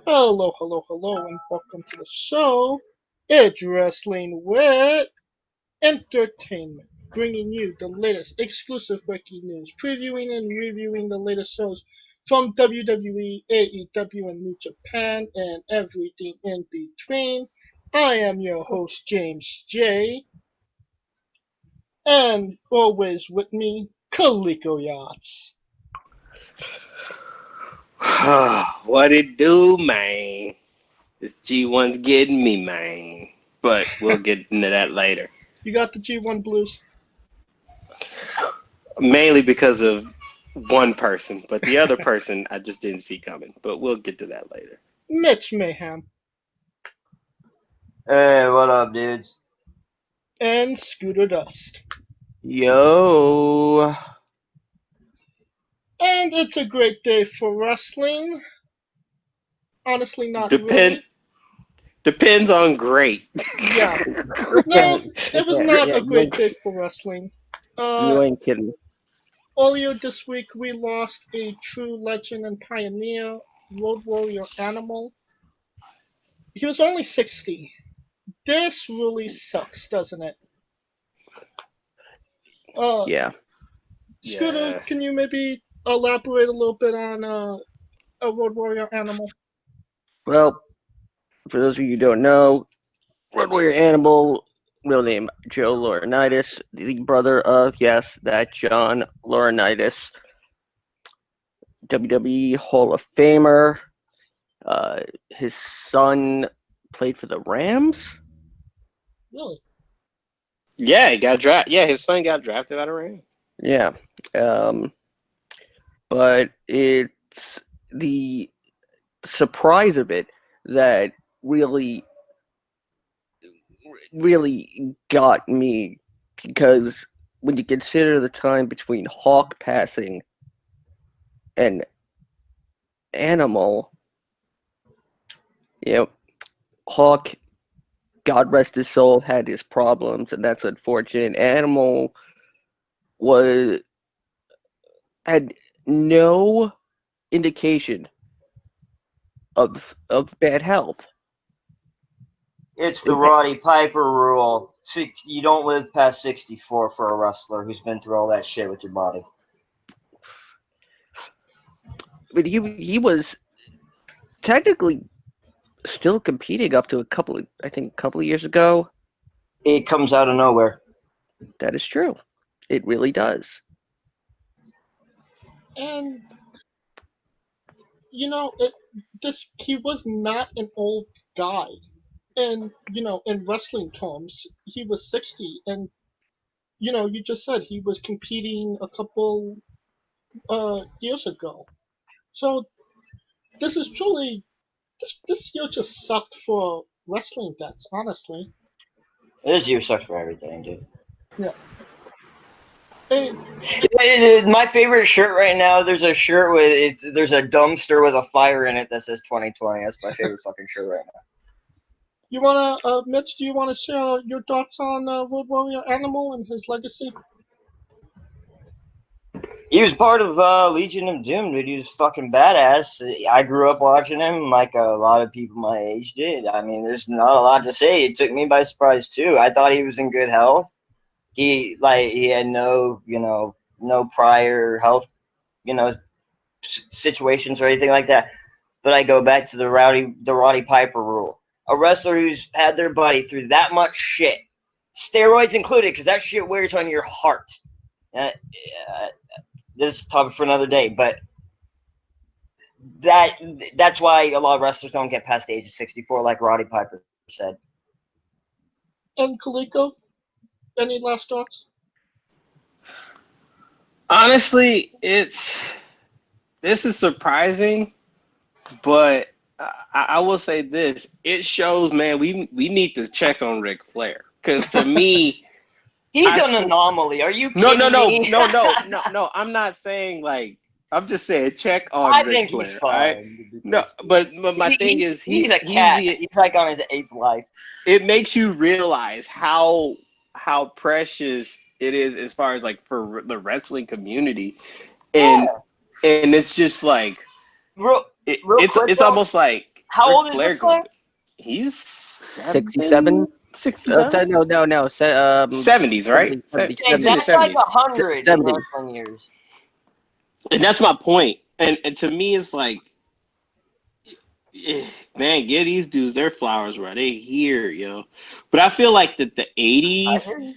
Hello, hello, hello, and welcome to the show. It's Wrestling with Entertainment, bringing you the latest exclusive breaking news, previewing and reviewing the latest shows from WWE, AEW, and New Japan, and everything in between. I am your host, James J, and always with me, Kaliko Yachts. What it do, man? This G1's getting me, man. But we'll get into that later. You got the G1 Blues? Mainly because of one person, but the other person I just didn't see coming. But we'll get to that later. Mitch Mayhem. Hey, what up, dudes? And Scooter Dust. Yo. And it's a great day for wrestling. Honestly, not Depends on great. Yeah. No, it was not a great day for wrestling. You ain't kidding. Earlier this week, we lost a true legend and pioneer, Road Warrior Animal. He was only 60. This really sucks, doesn't it? Yeah. Scooter, Yeah. can you maybe elaborate a little bit on a Road Warrior Animal? Well, for those of you who don't know, Road Warrior Animal, real name Joe Laurinaitis, the brother of, yes, that John Laurinaitis, WWE Hall of Famer. His son played for the Rams. Really? Yeah, he got drafted. Yeah, his son got drafted out of Rams. Yeah. But it's the surprise of it that really got me, because when you consider the time between Hawk passing and Animal, Hawk, God rest his soul, had his problems, and that's unfortunate. Animal had no indication of bad health. It's the Roddy Piper rule. You don't live past 64 for a wrestler who's been through all that shit with your body. But he was technically still competing up to a couple of years ago. It comes out of nowhere. That is true. It really does. And he was not an old guy. And in wrestling terms, he was 60, and you just said he was competing a couple years ago. So this is truly this year just sucked for wrestling deaths, honestly. This year sucks for everything, dude. Yeah. Hey, my favorite shirt right now, there's a shirt there's a dumpster with a fire in it that says 2020. That's my favorite fucking shirt right now. Mitch, do you wanna share your thoughts on Road Warrior Animal and his legacy? He was part of Legion of Doom, dude. He was fucking badass. I grew up watching him like a lot of people my age did. I mean, there's not a lot to say. It took me by surprise too. I thought he was in good health. He had no prior health, situations or anything like that. But I go back to the Roddy Piper rule. A wrestler who's had their body through that much shit, steroids included, because that shit wears on your heart. This is a topic for another day, but that's why a lot of wrestlers don't get past the age of 64, like Roddy Piper said. And Kaliko, any last thoughts? Honestly, this is surprising, but I will say this: it shows, man, we need to check on Ric Flair, because to me. He's an anomaly. Are you kidding me? No. I'm not saying like. I'm just saying check on Ric Flair. He's fine. Right? No, but my thing is he's a cat. He's like on his 8th life. It makes you realize how precious it is as far as like for the wrestling community, and it's just like it's almost like How Ric old is Flair Ric Flair? He's 67? 67? No. 70s, right? 70, Okay, He's in 70, his that's like 70s. 100 in 70. wrestling years. And that's my point. And to me, it's like, man, give these dudes their flowers right. They here, yo. But I feel like that the I 80s, hear you.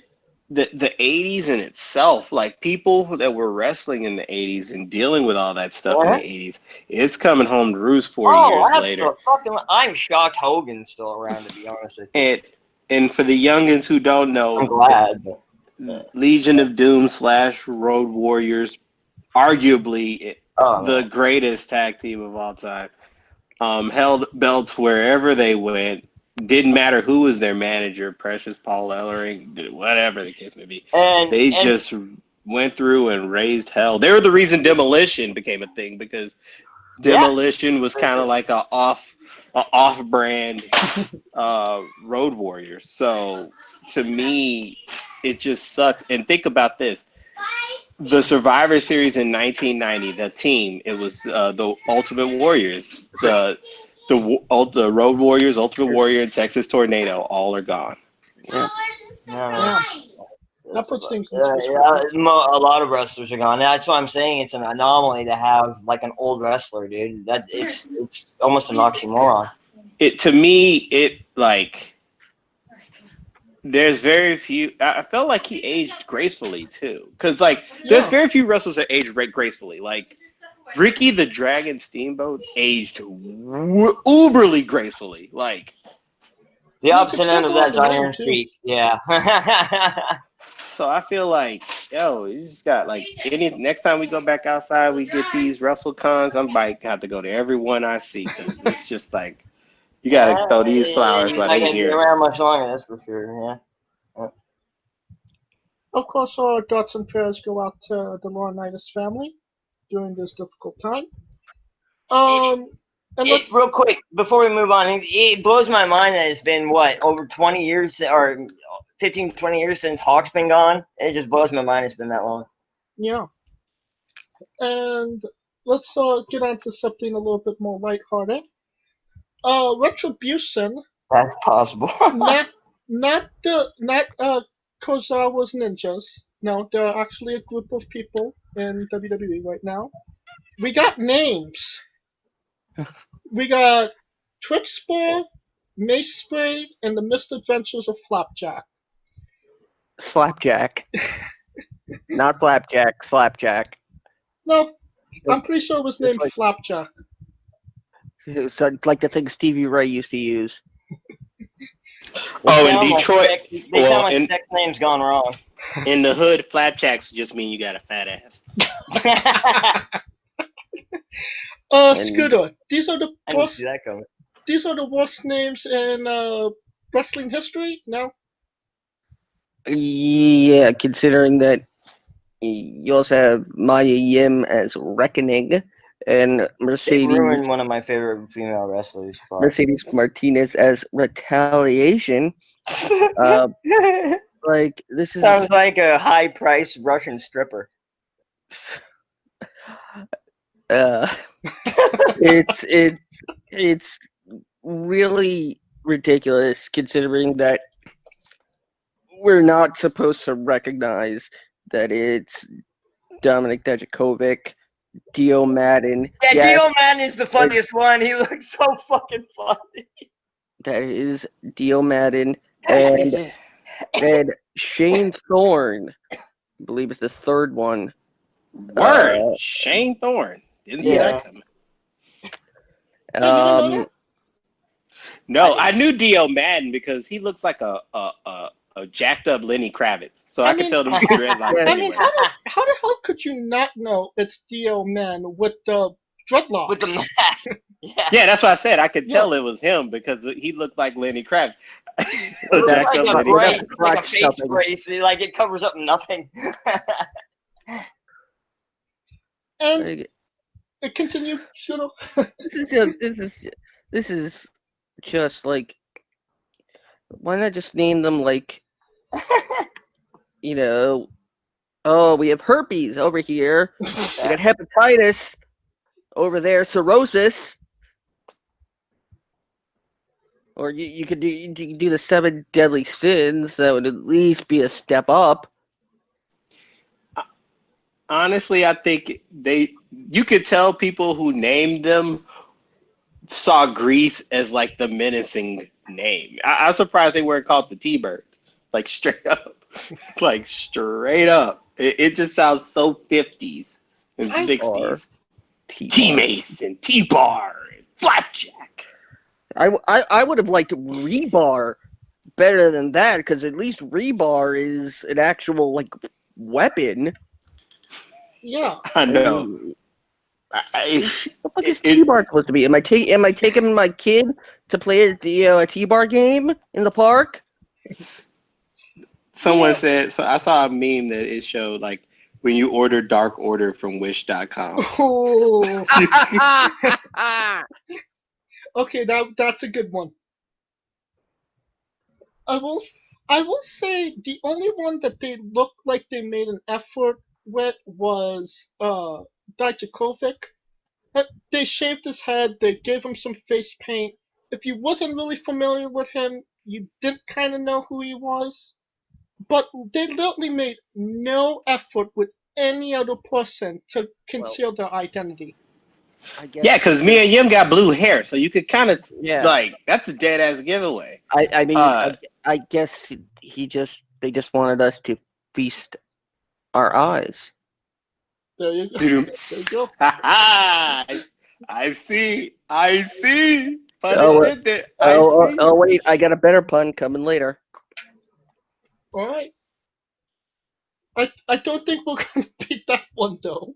the 80s in itself, like people that were wrestling in the 80s and dealing with all that stuff in the Uh-huh. 80s, it's coming home to roost 40 Oh, years later. I'm shocked Hogan's still around, to be honest with you. And for the youngins who don't know, I'm glad. But, Legion of Doom / Road Warriors, arguably the man. greatest tag team of all time, held belts wherever they went. Didn't matter who was their manager, Precious, Paul Ellering, whatever the case may be. They And just went through and raised hell. They were the reason Demolition became a thing, because Demolition was kind of like a off-brand Road Warriors. So to me, it just sucks. And think about this: the Survivor Series in 1990, the team, it was the Ultimate Warriors, the Road Warriors, Ultimate Warrior, and Texas Tornado. All are gone. Yeah. Yeah, that puts things in a perspective. lot of wrestlers are gone. That's why I'm saying it's an anomaly to have like an old wrestler, dude. That it's almost an oxymoron. To me, there's very few. I felt like he aged gracefully too, because there's very few wrestlers that age gracefully. Like Ricky the Dragon Steamboat aged uberly gracefully. Like The opposite end of that's the ring, Iron too. Sheik. Yeah. so, I feel like you just got next time we go back outside, we get these WrestleCons. I'm like have to go to every one I see, because it's just like you gotta throw these flowers He's while not they gonna be here. around much longer. That's for sure. Yeah. Of course, our thoughts and prayers go out to the Laurinaitis family during this difficult time. And let's Real quick before we move on, it blows my mind that it's been over 20 years or 15, 20 years since Hawk's been gone. It just blows my mind it's been that long. yeah, and let's get on to something a little bit more lighthearted. Retribution, That's possible. not Kozawa's ninjas. No, they're actually a group of people in WWE right now. We got names. We got Twixball, Mace Spray, and the Misadventures of Flapjack. Slapjack. Not Flapjack, Slapjack. No, I'm pretty sure it was named like- Flapjack. It's like the thing Stevie Ray used to use. In Detroit, They sound like sex names gone wrong. in the hood, flapjacks just mean you got a fat ass. Scooter, these are the I didn't worst. see that coming. These are the worst names in wrestling history. No. Yeah, considering that you also have Maya Yim as Reckoning and It Mercedes ruined one of my favorite female wrestlers. Fuck. Mercedes Martinez as Retaliation. Like this is Sounds like a high-priced Russian stripper. It's really ridiculous considering that we're not supposed to recognize that it's Dominic Dijakovic, Dio Madden. Yeah, Yes, Dio Madden is the funniest one. He looks so fucking funny. that is Dio Madden and Shane Thorne, I believe is the third one. Word, Shane Thorne. Didn't see that coming. you didn't know that? No, I knew Dio Madden because he looks like a jacked up Lenny Kravitz. So I could tell them dreadlocks I mean, anyway. how the hell could you not know it's Dio Man with the dreadlocks? With the mask. Yeah, that's what I said. I could tell it was him because he looked like Lenny Kravitz. It looks Jacked like up a Lenny brace, Kravitz. like a face brace. Like it covers up nothing. And it continued, This is just like, why not just name them like, oh, we have herpes over here, we got hepatitis over there, cirrhosis. Or you could do the 7 deadly sins. That would at least be a step up. Honestly, I think you could tell people who named them saw Grease as like the menacing name. I'm surprised they weren't called the T-Birds. Like straight up. Like straight up. It just sounds so 50s and T-bar. 60s. T-Mace and T-Bar and Flapjack. I would have liked Rebar better than that, because at least Rebar is an actual like weapon. Yeah. I know. What the fuck is T-Bar supposed to be? Am I taking my kid to play a T-Bar game in the park? Someone said, so I saw a meme that it showed like when you order Dark Order from Wish.com. Oh. Okay, that's a good one. I will say the only one that they looked like they made an effort with was Dijakovic. They shaved his head, they gave him some face paint. If you wasn't really familiar with him, you didn't kind of know who he was. But they literally made no effort with any other person to conceal their identity. Yeah, because Mia Yim got blue hair, so you could kind of Yeah. that's a dead ass giveaway. I mean, I guess they just wanted us to feast our eyes. There you go. There you go. I see. But Oh, it did it. oh, wait, I got a better pun coming later. All right. I don't think we're gonna beat that one though.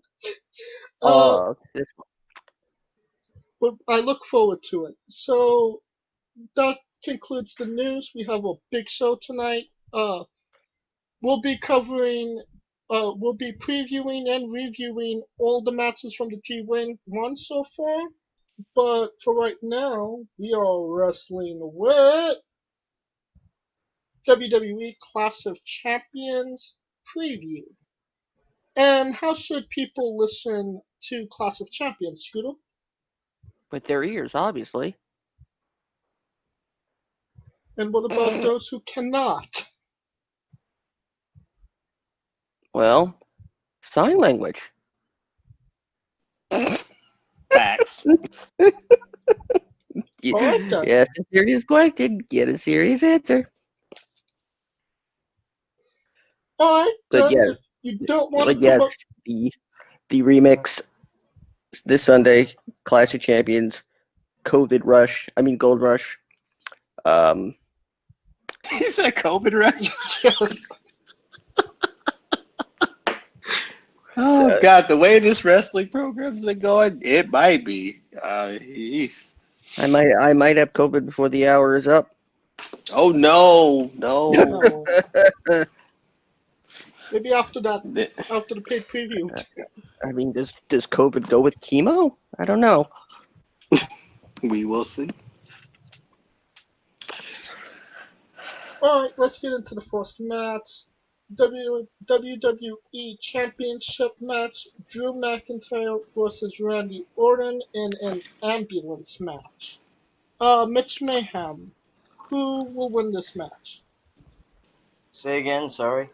But I look forward to it. So that concludes the news. We have a big show tonight. We'll be previewing and reviewing all the matches from the G1 so far. But for right now, we are wrestling with WWE Clash of Champions preview. And how should people listen to Clash of Champions, Scooter? With their ears, obviously. And what about those who cannot? Well, sign language. Facts. Alright then. Yes, a serious question. Get a serious answer. Alright then. But yes, if you don't want to come up... the remix this Sunday, Clash of Champions, Gold Rush. He said COVID rush. Yes. Oh God, the way this wrestling program's been going, it might be. Jeez. I might have COVID before the hour is up. Oh no. Maybe after the paid preview. I mean, does COVID go with chemo? I don't know. We will see. Alright, let's get into the first match. WWE Championship match. Drew McIntyre versus Randy Orton in an ambulance match. Mitch Mayhem. Who will win this match? Say again, sorry.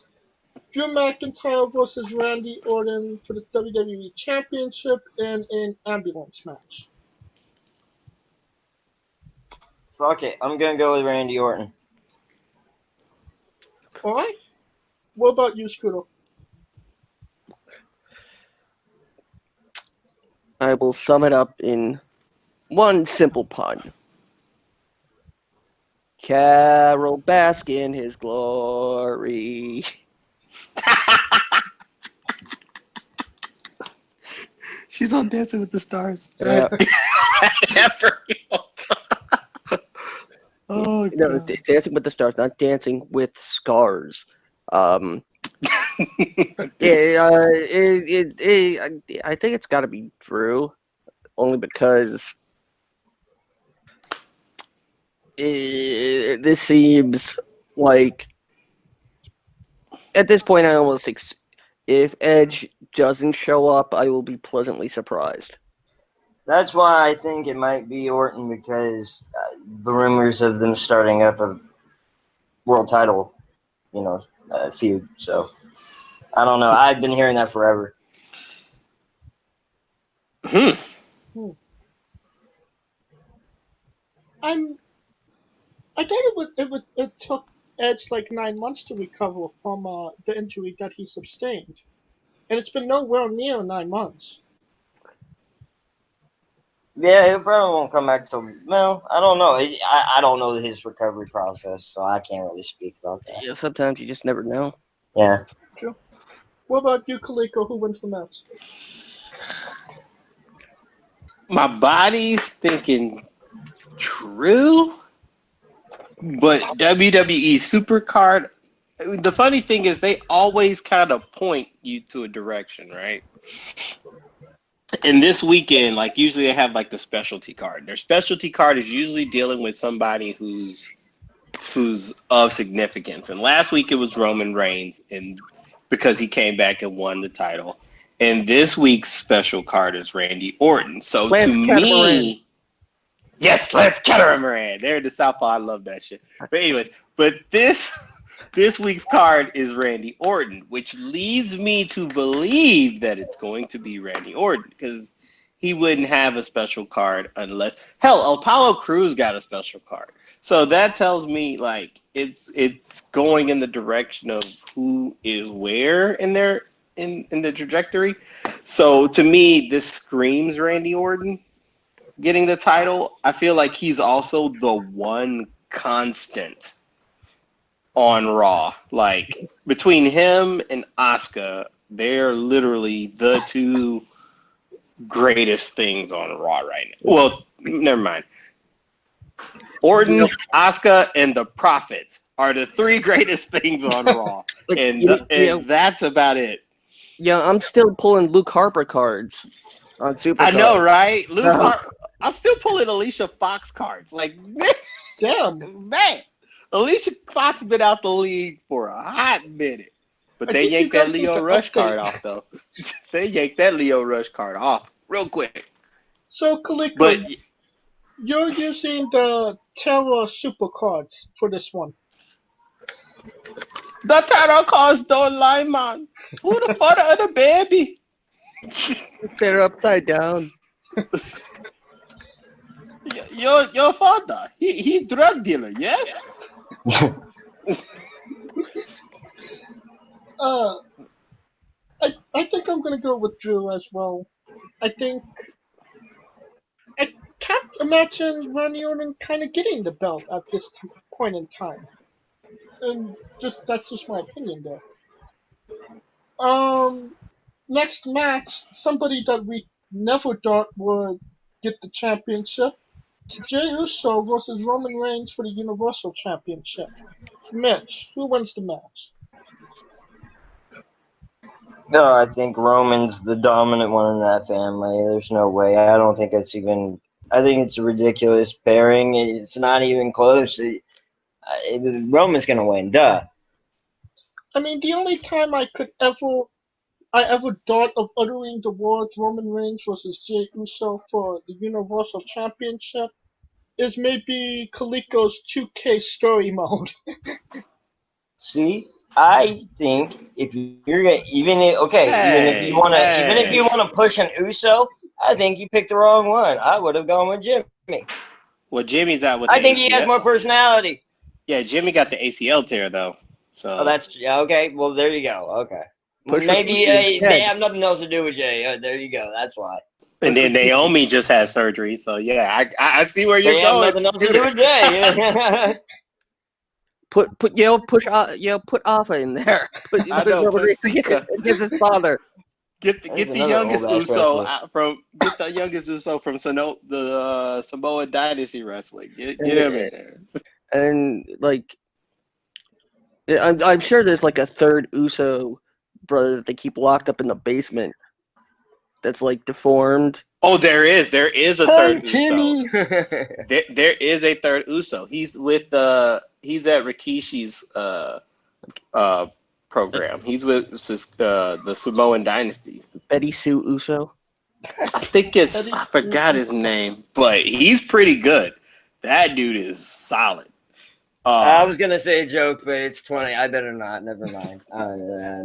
Drew McIntyre versus Randy Orton for the WWE Championship in an ambulance match. Fuck it, I'm gonna go with Randy Orton. Alright. What about you, Scooter? I will sum it up in one simple pun. Carol Baskin, his glory. She's on Dancing with the Stars. Yeah. Oh, no, Dancing with the Stars, not Dancing with Scars. I think it's got to be Drew, only because this seems like at this point I almost if Edge doesn't show up, I will be pleasantly surprised. That's why I think it might be Orton, because the rumors of them starting up a world title, feud. So I don't know. I've been hearing that forever. Hmm. Hmm. I thought it took Edge like 9 months to recover from the injury that he sustained, and it's been nowhere near 9 months. Yeah, he probably won't come back till. Well, I don't know. I don't know his recovery process, so I can't really speak about that. Yeah, sometimes you just never know. Yeah. True. What about you, Kaliko? Who wins the match? My body's thinking true, but WWE Supercard. The funny thing is, they always kind of point you to a direction, right? And this weekend, like usually they have like the specialty card. Their specialty card is usually dealing with somebody who's of significance. And last week it was Roman Reigns, and because he came back and won the title. And this week's special card is Randy Orton. So Lance to Catamaran. me, yes, Lance Catamaran. They're in the Southpaw. I love that shit. But anyways, this week's card is Randy Orton, which leads me to believe that it's going to be Randy Orton because he wouldn't have a special card unless hell, Apollo Crews got a special card. So that tells me like it's going in the direction of who is where in their in the trajectory. So to me, this screams Randy Orton getting the title. I feel like he's also the one constant on Raw. Like between him and Asuka, they're literally the two greatest things on Raw right now. Well, never mind. Orton, Asuka, and the Profits are the three greatest things on Raw, and that's about it. Yeah, I'm still pulling Luke Harper cards on Super. I know, right? I'm still pulling Alicia Fox cards. Like, Damn. man, Alicia Fox been out the league for a hot minute, but I they think you yanked that guys need Leo to Rush update. card off, though. They yanked that Leo Rush card off real quick. So, Kaliko, But you're using the Terra Super cards for this one. the tarot cards don't lie, man. Who the father of the baby? They're upside down. Your father, he drug dealer, yes? I think I'm gonna go with Drew as well. I can't imagine Randy Orton kind of getting the belt at this point in time, and that's just my opinion there. Next match, somebody that we never thought would get the championship. Jey Uso versus Roman Reigns for the Universal Championship. Mitch, who wins the match? No, I think Roman's the dominant one in that family. There's no way. I don't think it's even. I think it's a ridiculous pairing. It's not even close. Roman's gonna win. Duh. I mean, the only time I ever thought of uttering the words Roman Reigns versus Jey Uso for the Universal Championship is maybe Kaliko's 2K story mode. See, I think if you're gonna even if you wanna push an Uso, I think you picked the wrong one. I would have gone with Jimmy. Well, Jimmy's out with. I think he has more personality. Yeah, Jimmy got the ACL tear though. So. Oh, that's okay. Well, there you go. Okay. Maybe they have nothing else to do with Jay. There you go. That's why. And then Naomi just had surgery, so yeah, I see where you're going. They have nothing else to do with Jay. Put Alpha in there. I know. Get his father. Get the youngest Uso get the youngest Uso from the Samoa Dynasty Wrestling. Get him in there. And like, I'm sure there's like a third Uso brother that they keep locked up in the basement. That's like deformed. Oh, there is a third Timmy. Uso. there is a third Uso. He's with he's at Rikishi's program. He's with the Samoan Dynasty. Betty Sue Uso. I think I forgot his name, but he's pretty good. That dude is solid. I was gonna say a joke, but it's 20. I better not. Never mind.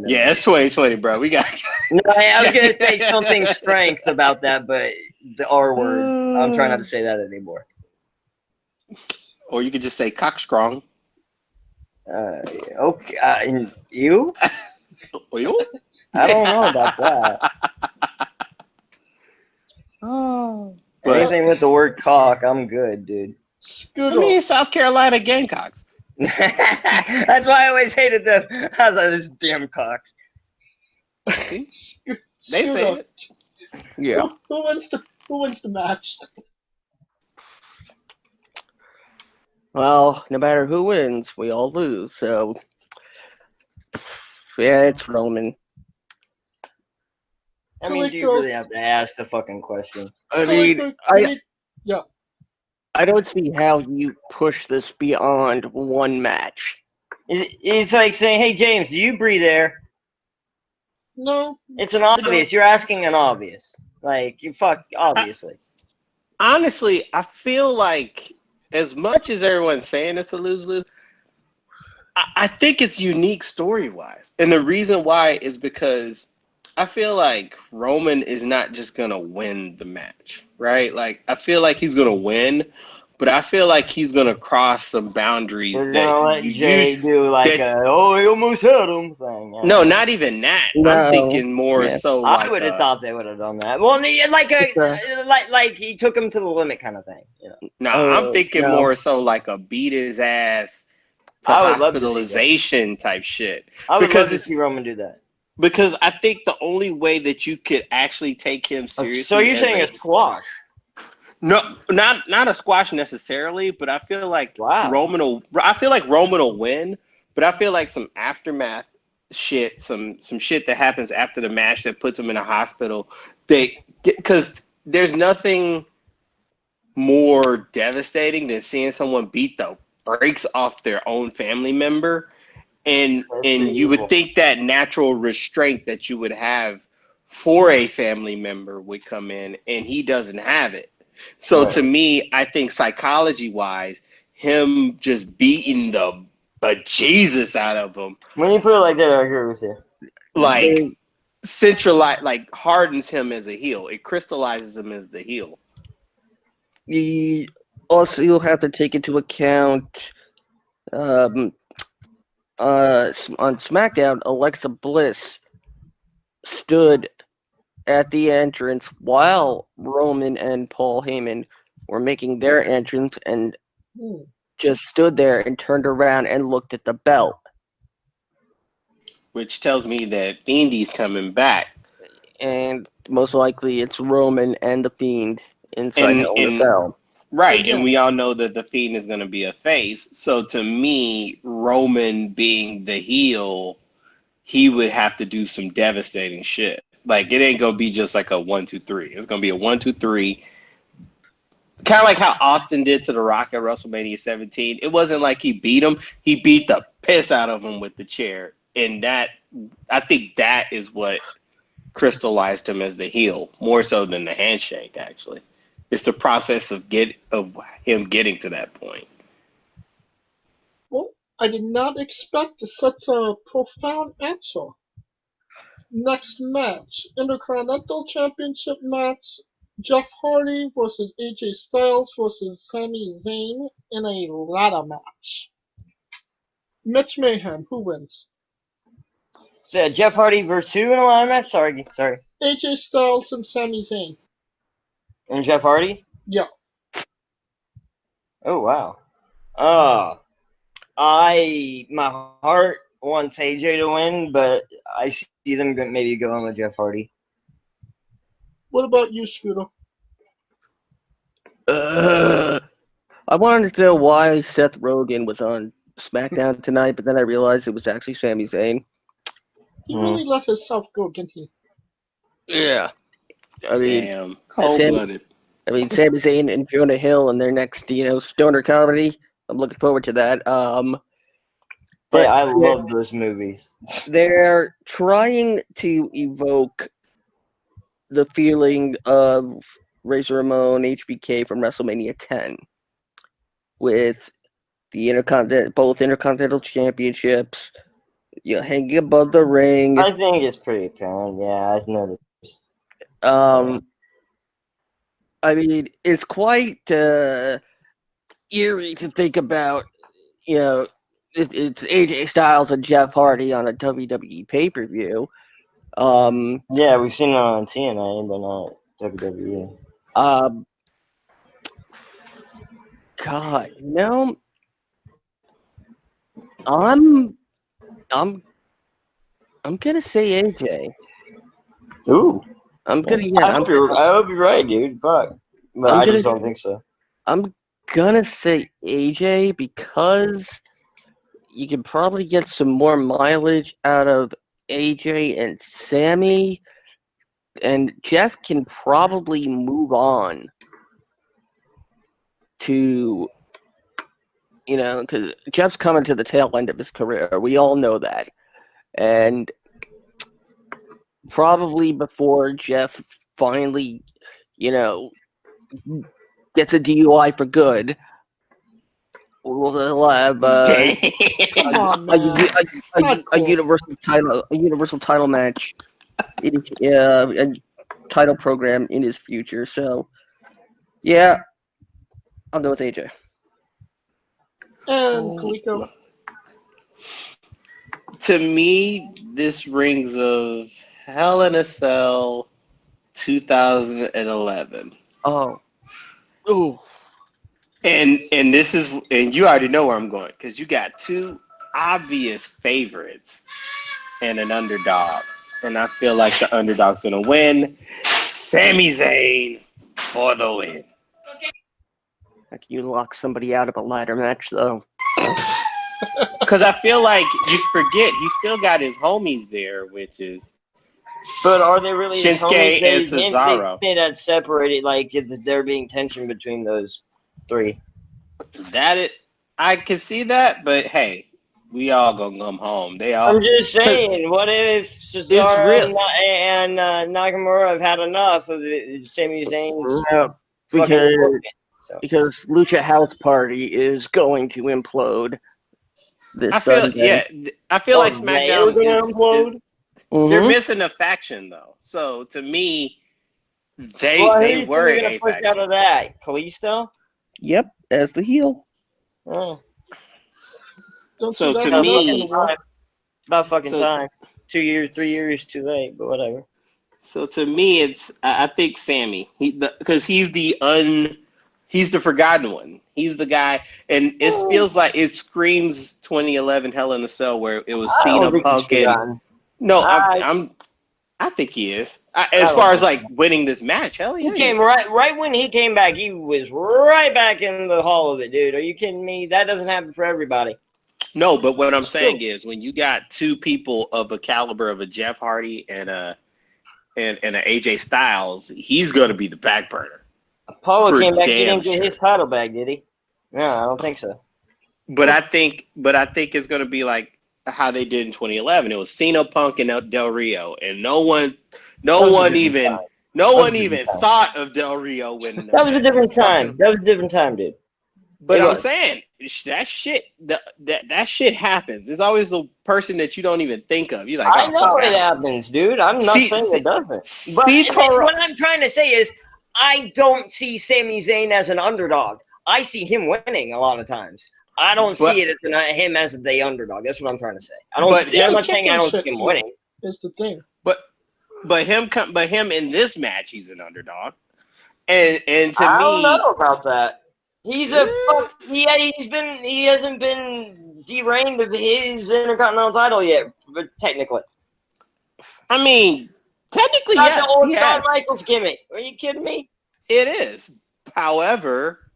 Yeah, it's 2020, bro. We got. No, I was gonna say something strength about that, but the R word. I'm trying not to say that anymore. Or you could just say cockstrong. Okay. You? Oil? I don't know about that. But Anything with the word cock, I'm good, dude. I Scooter. mean, South Carolina Gamecocks. That's why I always hated them. I was like, this damn cocks. See, Scooter. they say it. Yeah. Who wins the match? Well, no matter who wins, we all lose. So, yeah, it's Roman. I mean, do you Kaliko. really have to ask the fucking question? I mean, Kaliko, yeah. I don't see how you push this beyond one match. It's like saying, hey, James, do you breathe air? No. It's an obvious. You're asking an obvious. Like, you fuck, obviously. Honestly, I feel like as much as everyone's saying it's a lose-lose, I think it's unique story-wise. And the reason why is because I feel like Roman is not just going to win the match, right? Like, I feel like he's going to win, but I feel like he's going to cross some boundaries They're that gonna let you Jay do like that, he almost had him thing. no, not even that. No, I'm thinking more yeah. so I like would have thought they would have done that. Well, like he took him to the limit kind of thing. You know? no, I'm Oh, thinking no. more so like a beat his ass to I would love to see that. hospitalization type shit. I would Because love to it's see Roman do that. because I think the only way that you could actually take him seriously. So you're as saying a squash? no, not a squash necessarily, but I feel like Wow. I feel like Roman will win, but I feel like some aftermath shit, some shit that happens after the match that puts him in a hospital. Because there's nothing more devastating than seeing someone beat the brakes off their own family member. And That's pretty you would evil. think that natural restraint that you would have for a family member would come in, and he doesn't have it. So Right. to me, I think psychology wise, him just beating the bejesus out of him, When you put it like that, I agree with you. like centralize, like hardens him as a heel. It crystallizes him as the heel. You'll have to take into account on SmackDown, Alexa Bliss stood at the entrance while Roman and Paul Heyman were making their entrance and just stood there and turned around and looked at the belt. Which tells me that Fiendy's coming back. And most likely it's Roman and the Fiend inside Hell in a Cell. Right, and we all know that the Fiend is going to be a face. So to me, Roman being the heel, he would have to do some devastating shit. Like it ain't gonna be just like a 1-2-3. It's gonna be a 1-2-3. Kind of like how Austin did to The Rock at WrestleMania 17. It wasn't like he beat him; he beat the piss out of him with the chair, and that I think that is what crystallized him as the heel more so than the handshake. Actually, it's the process of him getting to that point. Well, I did not expect such a profound answer. Next match, Intercontinental Championship match, Jeff Hardy versus AJ Styles versus Sami Zayn in a ladder match. Mitch Mayhem, who wins? So Jeff Hardy versus who in a ladder match? Sorry. AJ Styles and Sami Zayn. And Jeff Hardy? Yeah. Oh wow. My heart wants AJ to win, but I see them maybe going with Jeff Hardy. What about you, Scooter? I wanted to know why Seth Rogen was on SmackDown tonight, but then I realized it was actually Sami Zayn. He really let himself go, didn't he? Yeah. I mean, damn, cold-blooded. Sami Zayn and Jonah Hill in their next, stoner comedy. I'm looking forward to that. Hey, I love those movies. They're trying to evoke the feeling of Razor Ramon HBK from WrestleMania 10. with the both Intercontinental Championships, hanging above the ring. I think it's pretty apparent. Yeah, I've noticed. I mean, it's quite eerie to think about. It's AJ Styles and Jeff Hardy on a WWE pay-per-view. Yeah, we've seen it on TNA, but not WWE. God, I'm gonna say AJ. Ooh. I'm gonna I hope you're right, dude. Fuck. But I just don't think so. I'm gonna say AJ because you can probably get some more mileage out of AJ and Sammy, and Jeff can probably move on to, because Jeff's coming to the tail end of his career. We all know that. And probably before Jeff finally, gets a DUI for good, we'll have Come on, man. a universal title match, a title program in his future. So, yeah, I'll go with AJ. And Kaliko. To me, this rings of Hell in a Cell 2011. Oh. Ooh. And you already know where I'm going because you got two obvious favorites and an underdog. And I feel like the underdog's gonna win. Sami Zayn for the win. Can you lock somebody out of a ladder match though? Because I feel like you forget he still got his homies there, which is. But are they really Shinsuke and Cesaro? They that separated, like is there being tension between those three? I can see that, but hey, we all gonna come home. I'm just saying, what if Cesaro and Nakamura have had enough of the Sami Zayn's? Because Lucha House Party is going to implode this Sunday. I feel like SmackDown is going to implode. They're missing a faction though. So to me, they were a push faction. Out of that, Kalisto. Yep, as the heel. Oh. So to me, about fucking time. 2 years, 3 years too late, but whatever. So to me, I think Sammy, because he's the forgotten one. He's the guy, and it feels like it screams 2011 Hell in a Cell where it was Cena, Punk, and I think he is. As far as like winning this match, hell yeah. He came right when he came back. He was right back in the hall of it, dude. Are you kidding me? That doesn't happen for everybody. No, but what I'm saying is when you got two people of a caliber of a Jeff Hardy and a AJ Styles, he's gonna be the back burner. Apollo came back. He didn't get his title back, did he? No, I don't think so. But I think it's gonna be like how they did in 2011. It was Cena, Punk, and Del Rio, and no one even thought of Del Rio winning. That was a different time. That was a different time, dude. But I'm saying that shit happens. It's always the person that you don't even think of. You like, I know it happens, dude. I'm not saying it doesn't. But what I'm trying to say is, I don't see Sami Zayn as an underdog. I see him winning a lot of times. I don't see it as him as the underdog. That's what I'm trying to say. I'm not saying I don't see him winning. Is the thing. But him in this match, he's an underdog. And to me, I don't know about that. He hasn't been derained of his Intercontinental title yet, but technically. I mean, technically, not yes. The old Shawn Michaels gimmick. Are you kidding me? It is. However,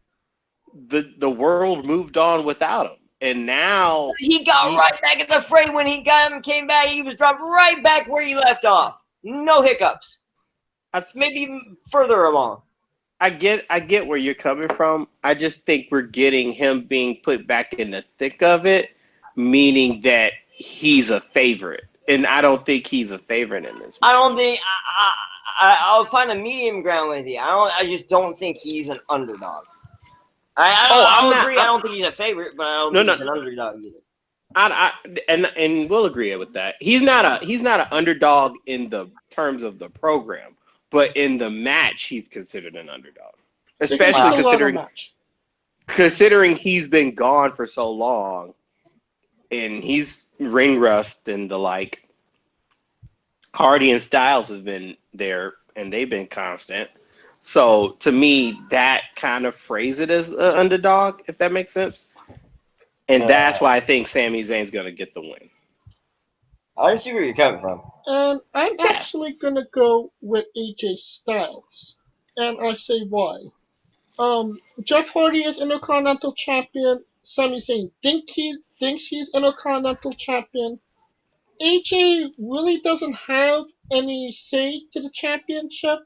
the world moved on without him, and now he got right back in the fray when he came back. He was dropped right back where he left off. No hiccups. Maybe further along. I get where you're coming from. I just think we're getting him being put back in the thick of it, meaning that he's a favorite. And I don't think he's a favorite in this match. I don't think I'll find a medium ground with you. I just don't think he's an underdog. I'll agree. I don't think he's a favorite, but I don't think he's an underdog either. And we'll agree with that. He's not an underdog in the terms of the program, but in the match, he's considered an underdog, especially considering he's been gone for so long, and he's ring rust and the like. Hardy and Styles have been there, and they've been constant. So to me, that kind of phrase it as an underdog, if that makes sense. And that's why I think Sami Zayn's going to get the win. I see where you're coming from. And I'm actually going to go with AJ Styles. And I say why. Jeff Hardy is Intercontinental Champion. Sami Zayn thinks he's Intercontinental Champion. AJ really doesn't have any say to the championship,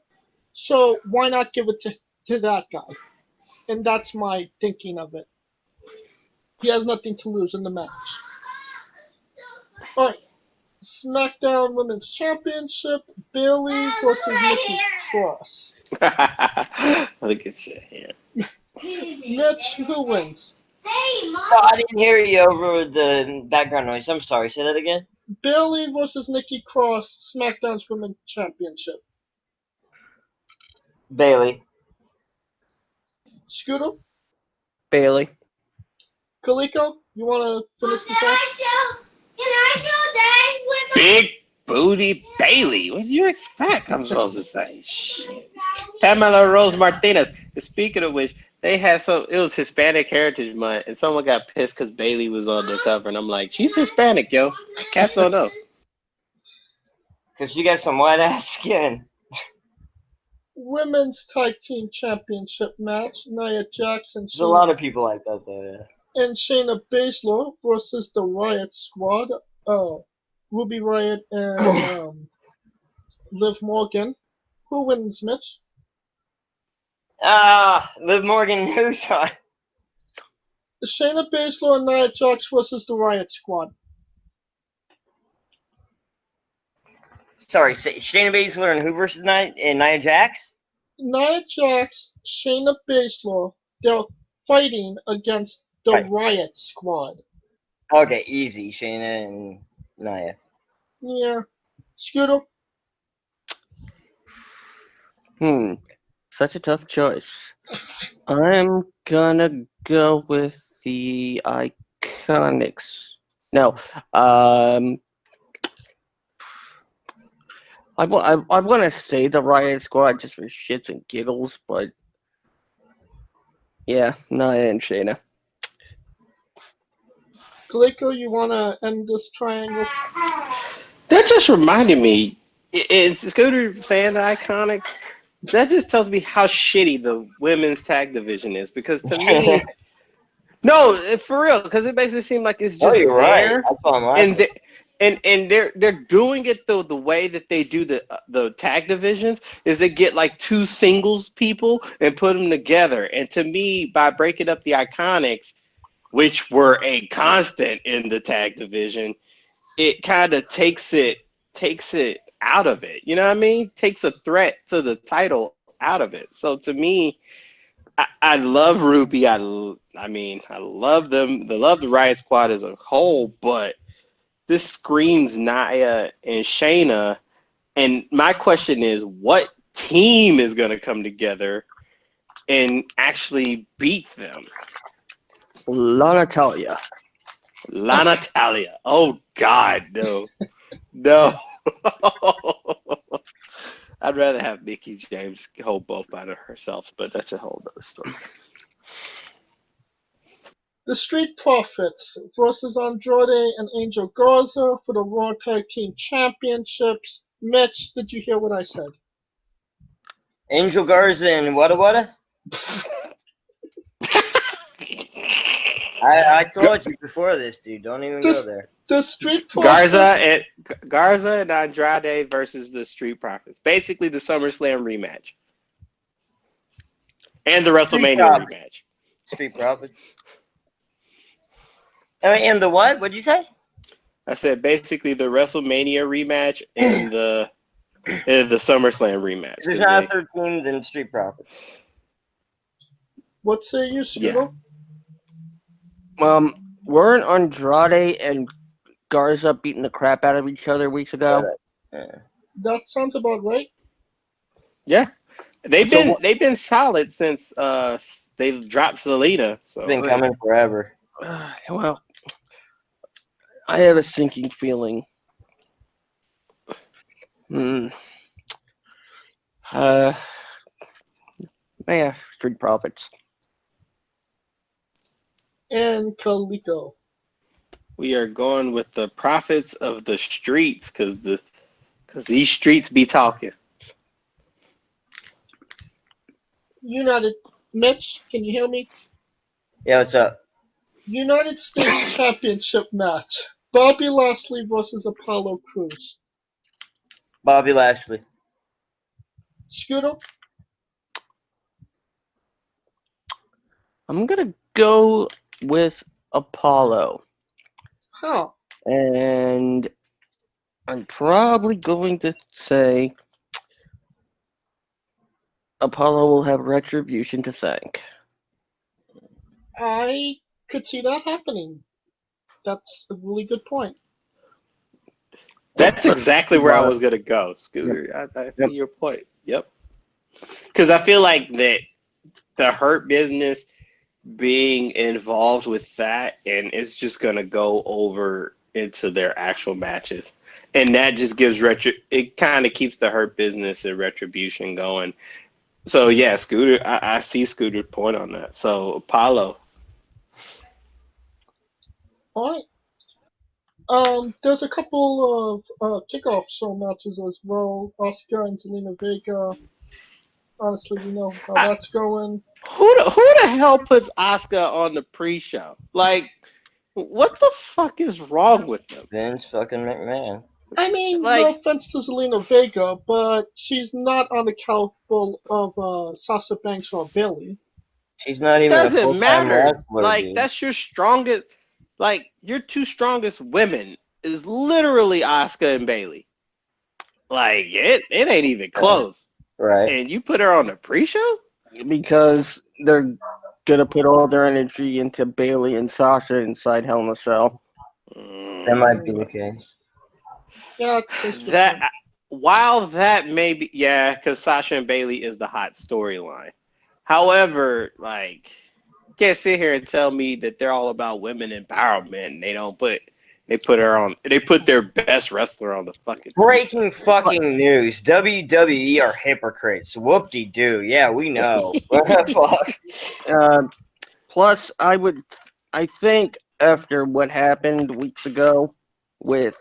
so why not give it to that guy? And that's my thinking of it. He has nothing to lose in the match. Alright, SmackDown Women's Championship, Bayley versus Nikki Cross. Look at your hand. Mitch, who wins? Hey, Mom! Oh, I didn't hear you over the background noise. I'm sorry. Say that again. Bayley versus Nikki Cross, SmackDown's Women's Championship. Bayley. Scooter? Bayley. Kaliko, you want to finish this off? Big booty Bayley. What do you expect? I'm supposed to say. Shit. Pamela Rose Martinez. Speaking of which, they had it was Hispanic Heritage Month, and someone got pissed because Bayley was on the cover, and I'm like, she's Hispanic, yo. Cats don't know. Because she got some white ass skin. Women's Tag Team Championship match, Nia Jax and There's a lot of people like that, though, yeah. And Shayna Baszler versus the Riot Squad, Ruby Riot and Liv Morgan. Who wins, Mitch? Liv Morgan, who's on? Shayna Baszler and Nia Jax versus the Riot Squad. Sorry, Shayna Baszler and who versus Nia Jax? Nia Jax, Shayna Baszler, they're fighting against the Riot Squad. Okay, easy, Shayna and Nia. Yeah. Scooter? Such a tough choice. I'm gonna go with the Iconics. No, I want to say the Riot Squad just for shits and giggles, but yeah, Nia and Shayna. Kaliko, you want to end this triangle? That just reminded me, is Scooter saying the Iconic? That just tells me how shitty the women's tag division is, because to me, no, for real, because it makes it seem like it's just there, right. and they're doing it the way that they do the tag divisions is they get like two singles people and put them together, and to me, by breaking up the Iconics, which were a constant in the tag division, it kind of takes it out of it. You know what I mean? Takes a threat to the title out of it. So to me, I love Ruby. I love them. I love the Riot Squad as a whole, but this screams Nia and Shayna. And my question is, what team is going to come together and actually beat them? Lana Talia. Oh God, no. No. I'd rather have Mickie James hold both by herself, but that's a whole other story. The Street Profits versus Andrade and Angel Garza for the Raw Tag Team Championships. Mitch, did you hear what I said? Angel Garza and what? I told you before this, dude. Don't even go there. The Street Profits. Garza and Andrade versus the Street Profits. Basically the SummerSlam rematch. And the WrestleMania rematch. Street Profits. And the what? What'd you say? I said basically the WrestleMania rematch and the SummerSlam rematch. There's not 13 than Street Profits. What say you, Scooter? Weren't Andrade and Garza beating the crap out of each other weeks ago? Yeah. That sounds about right. Yeah, they've So been solid since they've dropped Selena. It's So been coming forever. well, I have a sinking feeling. Yeah, Street Profits. And Kaliko. we are going with the prophets of the streets because these streets be talking. United. Mitch, can you hear me? Yeah, what's up? United States Championship match. Bobby Lashley versus Apollo Crews. Bobby Lashley. Scooter? I'm gonna go with Apollo, Huh. and I'm probably going to say Apollo will have retribution to thank. I could see that happening. That's a really good point. That's exactly where I was gonna go, Yep. Scooter. I Yep. see your point. Yep. Because I feel like that the Hurt Business being involved with that, and it's just gonna go over into their actual matches, and that just gives it kind of keeps the Hurt Business and Retribution going. So yeah, Scooter, I see Scooter's point on that. So Apollo. Alright. There's a couple of kickoff show matches as well. Oscar and Zelina Vega. Honestly, we know how that's going. Who the hell puts Asuka on the pre-show? Like, what the fuck is wrong with them? Vince fucking McMahon. I mean, no Like, offense to Zelina Vega, but she's not on the caliber of Sasha Banks or Bailey. She's not even a doesn't full-time matter. wrestler, Like, dude. that's your strongest. Like, your two strongest women is literally Asuka and Bailey. Like, it ain't even close. Right. And you put her on the pre-show? Because they're gonna put all their energy into Bailey and Sasha inside Hell in a Cell. That might be the case. Yeah, that's a good point. That while that may be, yeah, because Sasha and Bailey is the hot storyline. However, like, you can't sit here and tell me that they're all about women empowerment and they put their best wrestler on the fucking Breaking fucking news. WWE are hypocrites. Whoop-de-doo. Yeah, we know. What the fuck? Plus, I think after what happened weeks ago with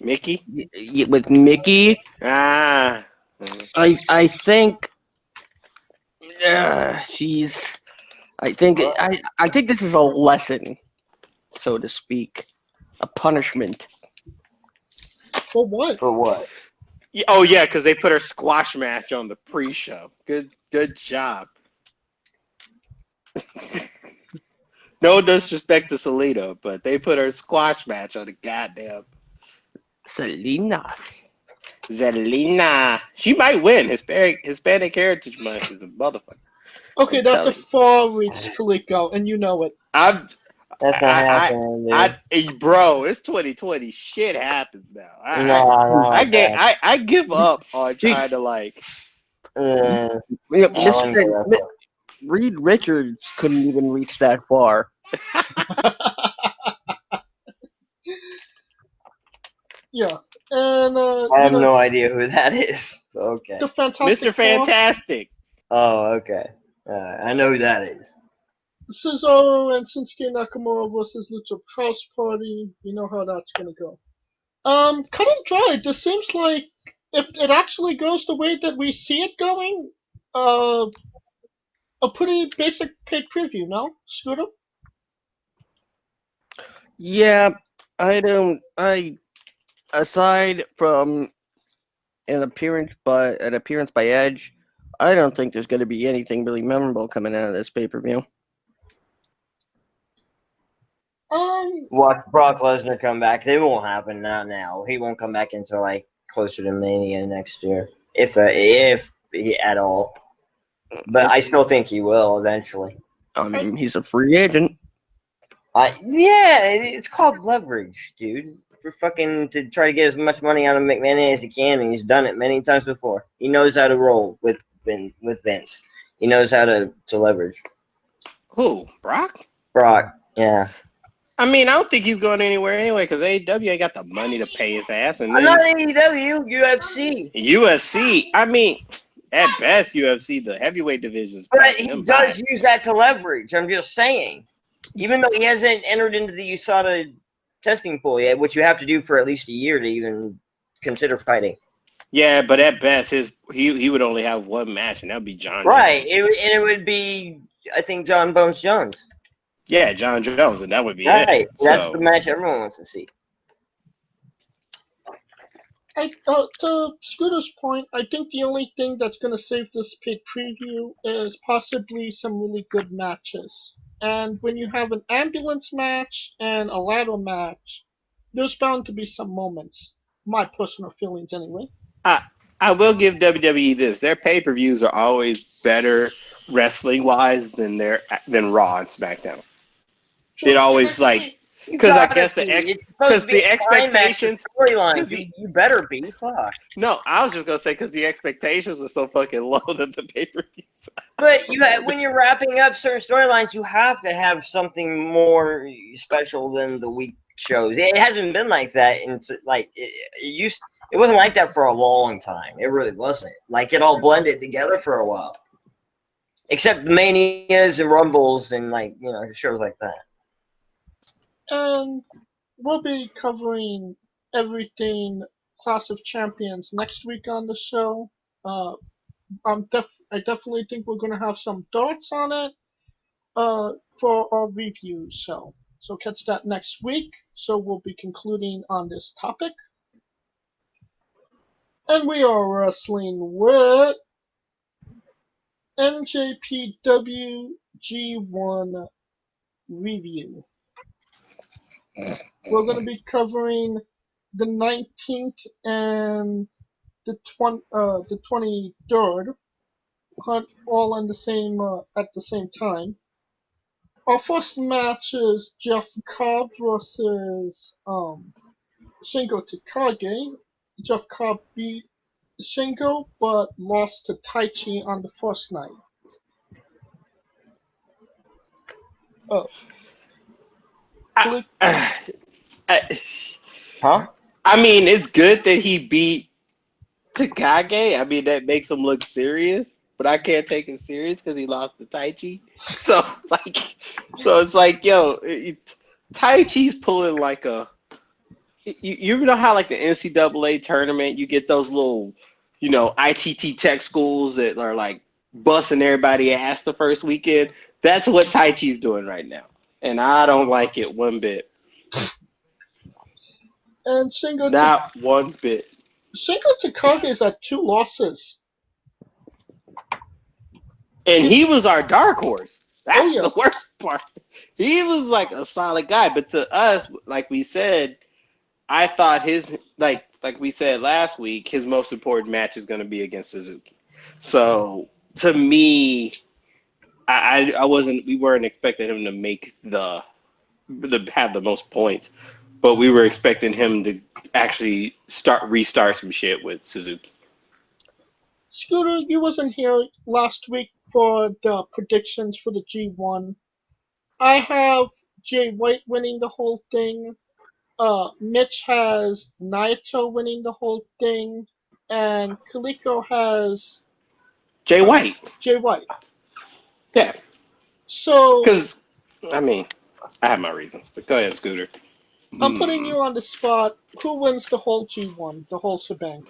Mickey. with Mickey, Ah, I think she's. I think this is a lesson, so to speak, a punishment. For what? For what? oh yeah, because they put her squash match on the pre-show. Good job. No disrespect to Selena, but they put her squash match on the goddamn Selena. Zelina. She might win. Hispanic Heritage Month is a motherfucker. Okay, I'm that's a telling you. far reach, Kaliko, and you know it. I'm That's not happening, dude. bro, it's 2020. Shit happens now. No, I give up on trying to like. Reed Richards couldn't even reach that far. Yeah, and I have no idea who that is. Okay. the Fantastic Mr. Fantastic. Oh, okay. I know who that is. Cesaro and Shinsuke Nakamura versus Lucha House Party. You know how that's gonna go. Cut and dry. This seems like if it actually goes the way that we see it going, a pretty basic paid preview. No, Scooter. Yeah, aside from an appearance by Edge, I don't think there's going to be anything really memorable coming out of this pay-per-view. Watch Brock Lesnar come back. It won't happen. Not now. He won't come back until like closer to Mania next year, if he at all. but I still think he will eventually. I mean, he's a free agent. Yeah, it's called leverage, dude. For fucking to try to get as much money out of McMahon as he can, and he's done it many times before. He knows how to roll with Vince. He knows how to leverage. Who? Brock? Brock, yeah. I mean, I don't think he's going anywhere anyway because AEW ain't got the money to pay his ass. And I'm then not AEW, UFC. UFC, I mean, at best, UFC, the heavyweight division is But passing he him does by. use that to leverage. I'm just saying. Even though he hasn't entered into the USADA testing pool yet, which you have to do for at least a year to even consider fighting. Yeah, but at best, he would only have one match, and that would be John Right. Jones. It would be, I think, John Bones Jones. Yeah, John Jones, and that would be Right. it. That's So the match everyone wants to see. To Scooter's point, I think the only thing that's going to save this paid preview is possibly some really good matches. And when you have an ambulance match and a ladder match, there's bound to be some moments. My personal feelings, anyway. I will give WWE this: their pay-per-views are always better wrestling-wise than Raw and SmackDown. It always like because I guess the expectations storylines. You better be. Fuck. No, I was just gonna say because the expectations are so fucking low that the pay-per-views. But when you're wrapping up certain storylines, you have to have something more special than the week shows. It hasn't been like that, and it wasn't like that for a long time. It really wasn't. Like it all blended together for a while, except the Manias and Rumbles and shows like that. And we'll be covering everything Clash of Champions next week on the show. I definitely think we're gonna have some thoughts on it for our review show. So catch that next week. So we'll be concluding on this topic. And we are wrestling with NJPW G1 review. We're going to be covering the 19th and the 23rd, all in the same at the same time. Our first match is Jeff Cobb versus Shingo Takagi. Jeff Cobb beat Shingo, but lost to Taichi on the first night. Oh. Huh? I mean, it's good that he beat Takagi. I mean, that makes him look serious, but I can't take him serious because he lost to Taichi. So it's like, yo, Taichi's pulling like a. You know how like the NCAA tournament, you get those little, ITT tech schools that are like busting everybody ass the first weekend. That's what Taichi's doing right now, and I don't like it one bit. And Shingo Not one bit. Shingo Takagi is at 2 losses. And he was our dark horse. That's the worst part. He was like a solid guy, but to us, like we said, I thought his like we said last week, his most important match is going to be against Suzuki. So to me, we weren't expecting him to make have the most points, but we were expecting him to actually restart some shit with Suzuki. Scooter, you wasn't here last week for the predictions for the G1. I have Jay White winning the whole thing. Mitch has Naito winning the whole thing, and Kaliko has Jay White. Jay White. Yeah. So, because I mean, I have my reasons, but go ahead, Scooter. I'm putting you on the spot. Who wins the whole G1, the whole shebang?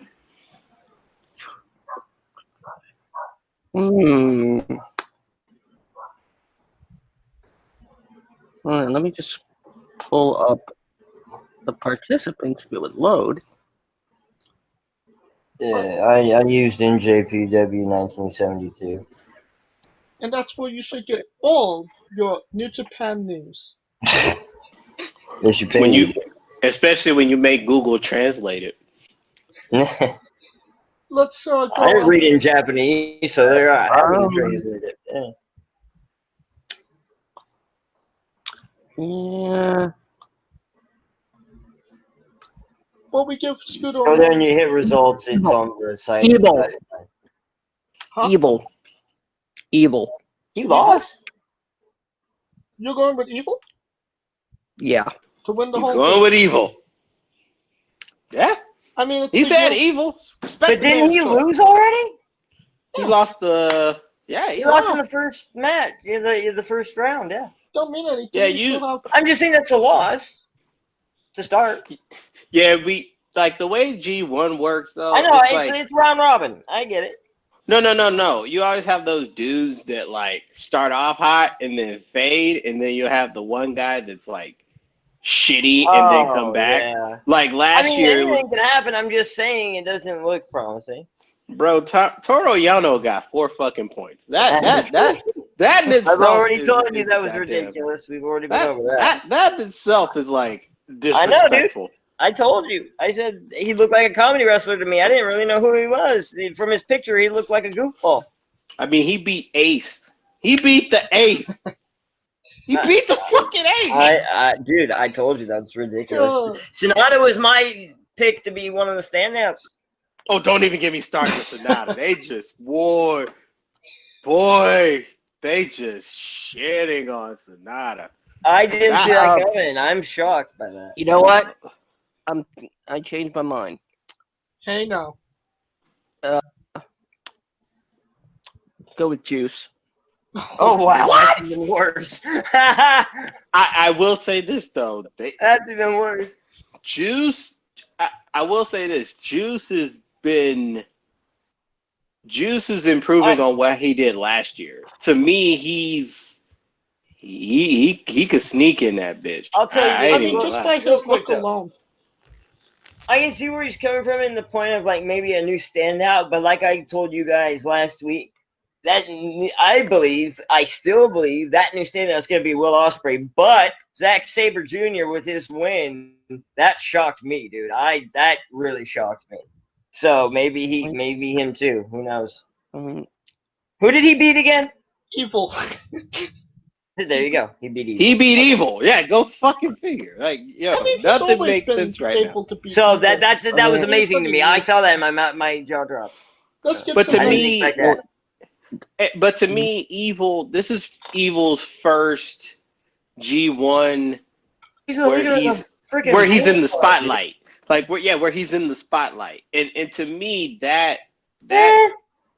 Let me just pull up the participants if it would load. Yeah, I used NJPW 1972. And that's where you should get all your New Japan news. Especially when you make Google translate it. let's go. I didn't read it in Japanese, so they're having to Um, translate it. Yeah. Yeah. Well, we give Scooter. So then you hit results. It's on the site. Evil. Huh? Evil. Evil. He lost. You're going with evil Yeah. to win the He's whole going thing. with evil. Yeah. I mean, it's He the said year- evil. Respect But the didn't man's he choice. lose already? He lost the. Yeah, He lost in the first match, in the first round. Yeah. don't mean anything. Yeah, you you- still have. I'm just saying that's a loss to start. Yeah, we like the way G1 works though. I know it's it's, like it's round robin. I get it. no. You always have those dudes that like start off hot and then fade, and then you have the one guy that's like shitty and then come back. Yeah. Like I last mean, year, it was, anything can happen. I'm just saying it doesn't look promising. bro. Toro Yano got 4 fucking points. That in itself. I've already is- told you is that was goddamn- ridiculous. We've already been That, over that. that in itself is like I know, dude. disrespectful. I told you. I said he looked like a comedy wrestler to me. I didn't really know who he was. From his picture, he looked like a goofball. I mean, he beat Ace. He beat the Ace. He beat the fucking Ace. Dude, I told you that's ridiculous. Uh, Sonata was my pick to be one of the standouts. Oh, don't even get me started with Sonata. They just boy, they just shitting on Sonata. I didn't see that coming. I'm shocked by that. You know what? I changed my mind. hey, now. Go with Juice. Oh wow, What? that's even worse. I will say this though. That's even worse. Juice. I will say this. Juice is improving on what he did last year. To me, he could sneak in that bitch. I'll tell you I this, ain't I mean, even just gonna by lie. his Real quick, look though. alone. I can see where he's coming from in the point of like maybe a new standout, but like I told you guys last week, that I still believe that new standout is going to be Will Ospreay. But Zack Sabre Jr. with his win, that shocked me, dude. That really shocked me. So maybe him too. Who knows? Mhm. Who did he beat again? Evil. There you go. He beat Evil. He beat Evil. Yeah, go fucking figure. Like, yo, I mean, he's nothing always makes been sense right now. able to beat So Evil. that was Okay. amazing to me. I saw that and my jaw dropped. Let's get But some to I didn't me, expect that. But to me, Evil. This is Evil's first G1 He's the leader of the freaking where he's in the Bulls. spotlight. Like where he's in the spotlight. And to me that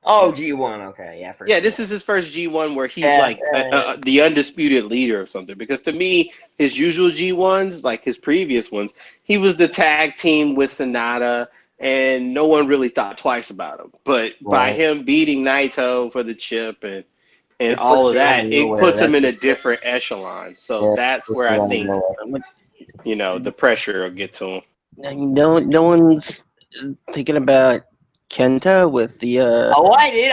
Oh, G1. Okay, yeah. yeah, this is his first G1 where he's Yeah, like yeah. the undisputed leader of something. Because to me, his usual G1s, like his previous ones, he was the tag team with Sonata, and no one really thought twice about him. But by Right. him beating Naito for the chip and It all puts of him that, out of it nowhere. puts him That's in a different echelon. So Yeah, that's puts where him out I of think, nowhere. the pressure will get to him. No one's thinking about Kenta with the Oh, I did.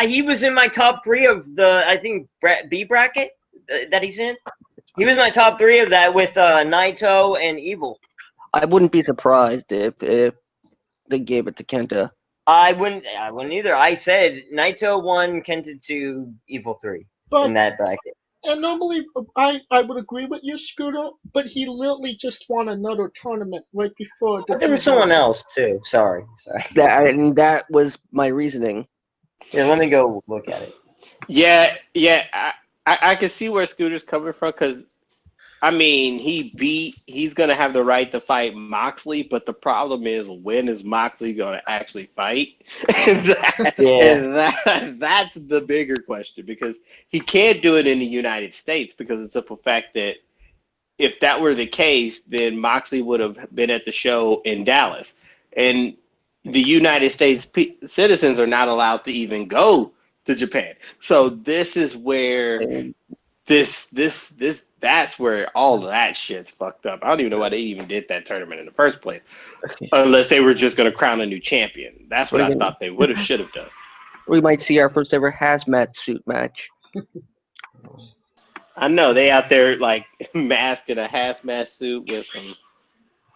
He was in my top 3 of the B bracket that he's in. He was my top 3 of that with Naito and Evil. I wouldn't be surprised if they gave it to Kenta. I wouldn't either. I said Naito 1, Kenta 2, Evil 3 But in that bracket. and normally I would agree with you, Scooter. But he literally just won another tournament right before the. But there was G1. someone else too. Sorry. That was my reasoning. Yeah, let me go look at it. Yeah, I can see where Scooter's coming from because, I mean, he's going to have the right to fight Moxley, but the problem is, when is Moxley going to actually fight? And that's the bigger question, because he can't do it in the United States because it's a fact that if that were the case, then Moxley would have been at the show in Dallas. And the United States citizens are not allowed to even go to Japan. So this is where that's where all of that shit's fucked up. I don't even know why they even did that tournament in the first place, unless they were just going to crown a new champion. That's what I thought they should have done. We might see our first ever hazmat suit match. I know they out there like masked in a hazmat suit with some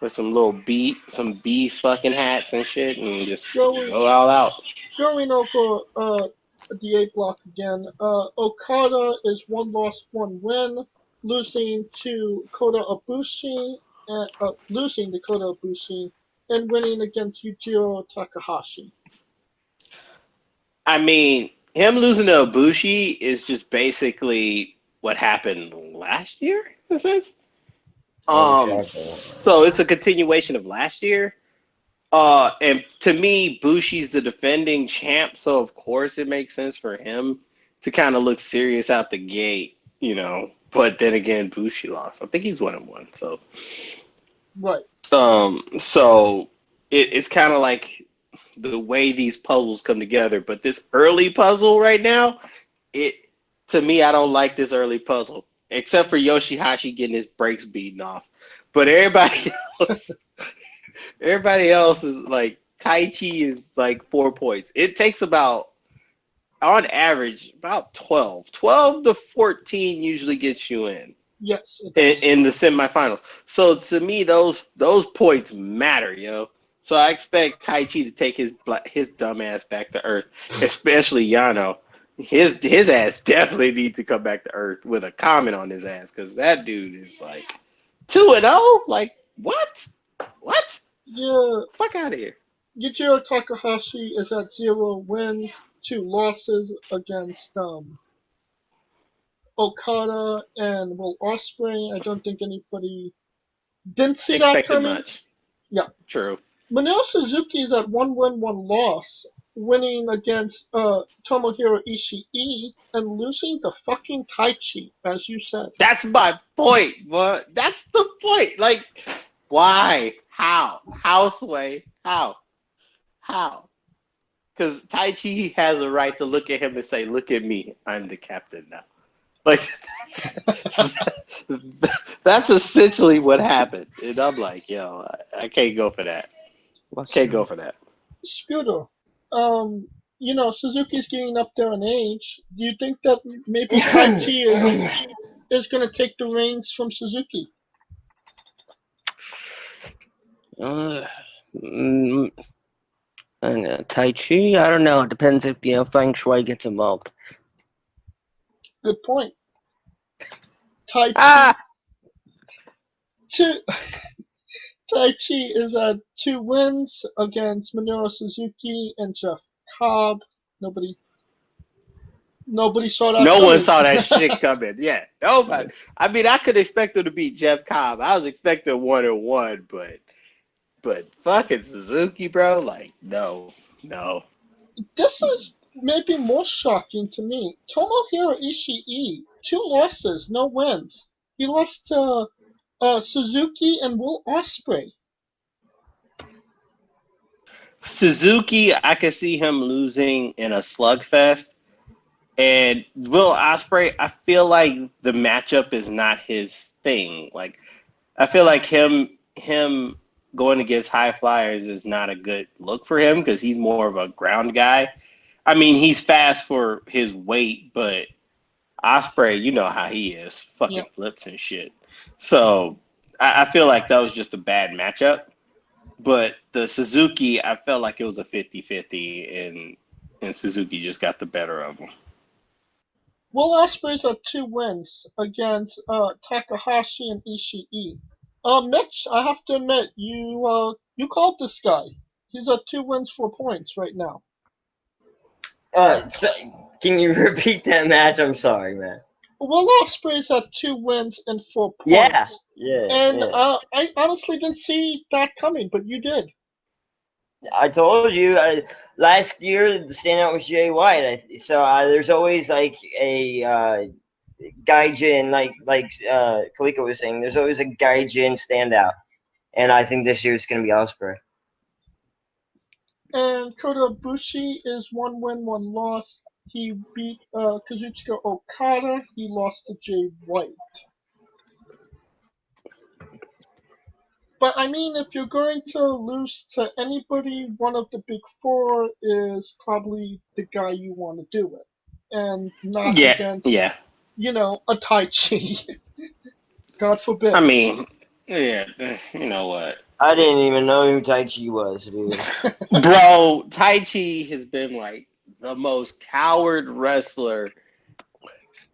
with some little some beef fucking hats and shit, and just Going go all out. going over the A block again. Okada is 1 loss, 1 win, losing to Kota Ibushi, losing to Kota Ibushi, and winning against Yujiro Takahashi. I mean, him losing to Ibushi is just basically what happened last year, in a sense. So it's a continuation of last year. And to me, Bushi's the defending champ, so of course it makes sense for him to kind of look serious out the gate, you know. But then again, Bushi lost. I think he's 1-1. So, Right. So it's kind of like the way these puzzles come together. But this early puzzle right now, to me, I don't like this early puzzle, except for Yoshihashi getting his brakes beaten off. But everybody else is like, Tai Chi is like 4 points. It takes about, on average, about 12. 12 to 14 usually gets you in. Yes, in the semifinals. So to me, those points matter, yo. So I expect Tai Chi to take his dumb ass back to earth, especially Yano. His ass definitely needs to come back to earth with a comment on his ass, because that dude is like 2-0. Like what? What? Yeah. Fuck out of here. Yujiro Takahashi is at 0 wins, 2 losses against Okada and Will Ospreay. I don't think anybody didn't see that Expected coming. much. Yeah. True. Minoru Suzuki is at 1 win, 1 loss, winning against Tomohiro Ishii and losing to fucking Tai Chi, as you said. That's my point, but that's the point. Like, why? How? How, Sway? How? Because Tai Chi has a right to look at him and say, "Look at me, I'm the captain now." Like, that's essentially what happened. And I'm like, yo, I can't go for that. Can't go for that. Scooter, Suzuki's getting up there in age. Do you think that maybe Tai Chi is going to take the reins from Suzuki? Tai Chi, I don't know. It depends if Feng Shui gets involved. Good point. Tai Chi. Tai Chi is at 2 wins against Minoru Suzuki and Jeff Cobb. Nobody saw that. No one saw that shit coming. Yeah, nobody. I mean, I could expect him to beat Jeff Cobb. I was expecting 1-1, but fucking Suzuki, bro. Like, no. This is maybe more shocking to me. Tomohiro Ishii, 2 losses, no wins. He lost to Suzuki and Will Ospreay. Suzuki, I could see him losing in a slugfest. And Will Ospreay, I feel like the matchup is not his thing. Like, I feel like him going against high flyers is not a good look for him, because he's more of a ground guy. I mean, he's fast for his weight, but Ospreay, you know how he is, fucking flips and shit. So I feel like that was just a bad matchup. But the Suzuki, I felt like it was a 50-50, and Suzuki just got the better of him. Will Ospreay's at 2 wins against Takahashi and Ishii. Mitch, I have to admit, you called this guy. He's at 2 wins, 4 points right now. So, can you repeat that match? I'm sorry, man. Will Ospreay's at 2 wins and 4 points. Yeah. And I honestly didn't see that coming, but you did. I told you last year the standout was Jay White. So there's always like a gaijin, like Kaliko was saying. There's always a gaijin standout, and I think this year it's going to be Ospreay. And Kota Ibushi is 1 win, 1 loss. He beat Kazuchika Okada. He lost to Jay White. But I mean, if you're going to lose to anybody, one of the big 4 is probably the guy you want to do it, and not against, a Tai Chi. God forbid. I mean, yeah, you know what? I didn't even know who Tai Chi was, dude. Bro, Tai Chi has been like the most coward wrestler,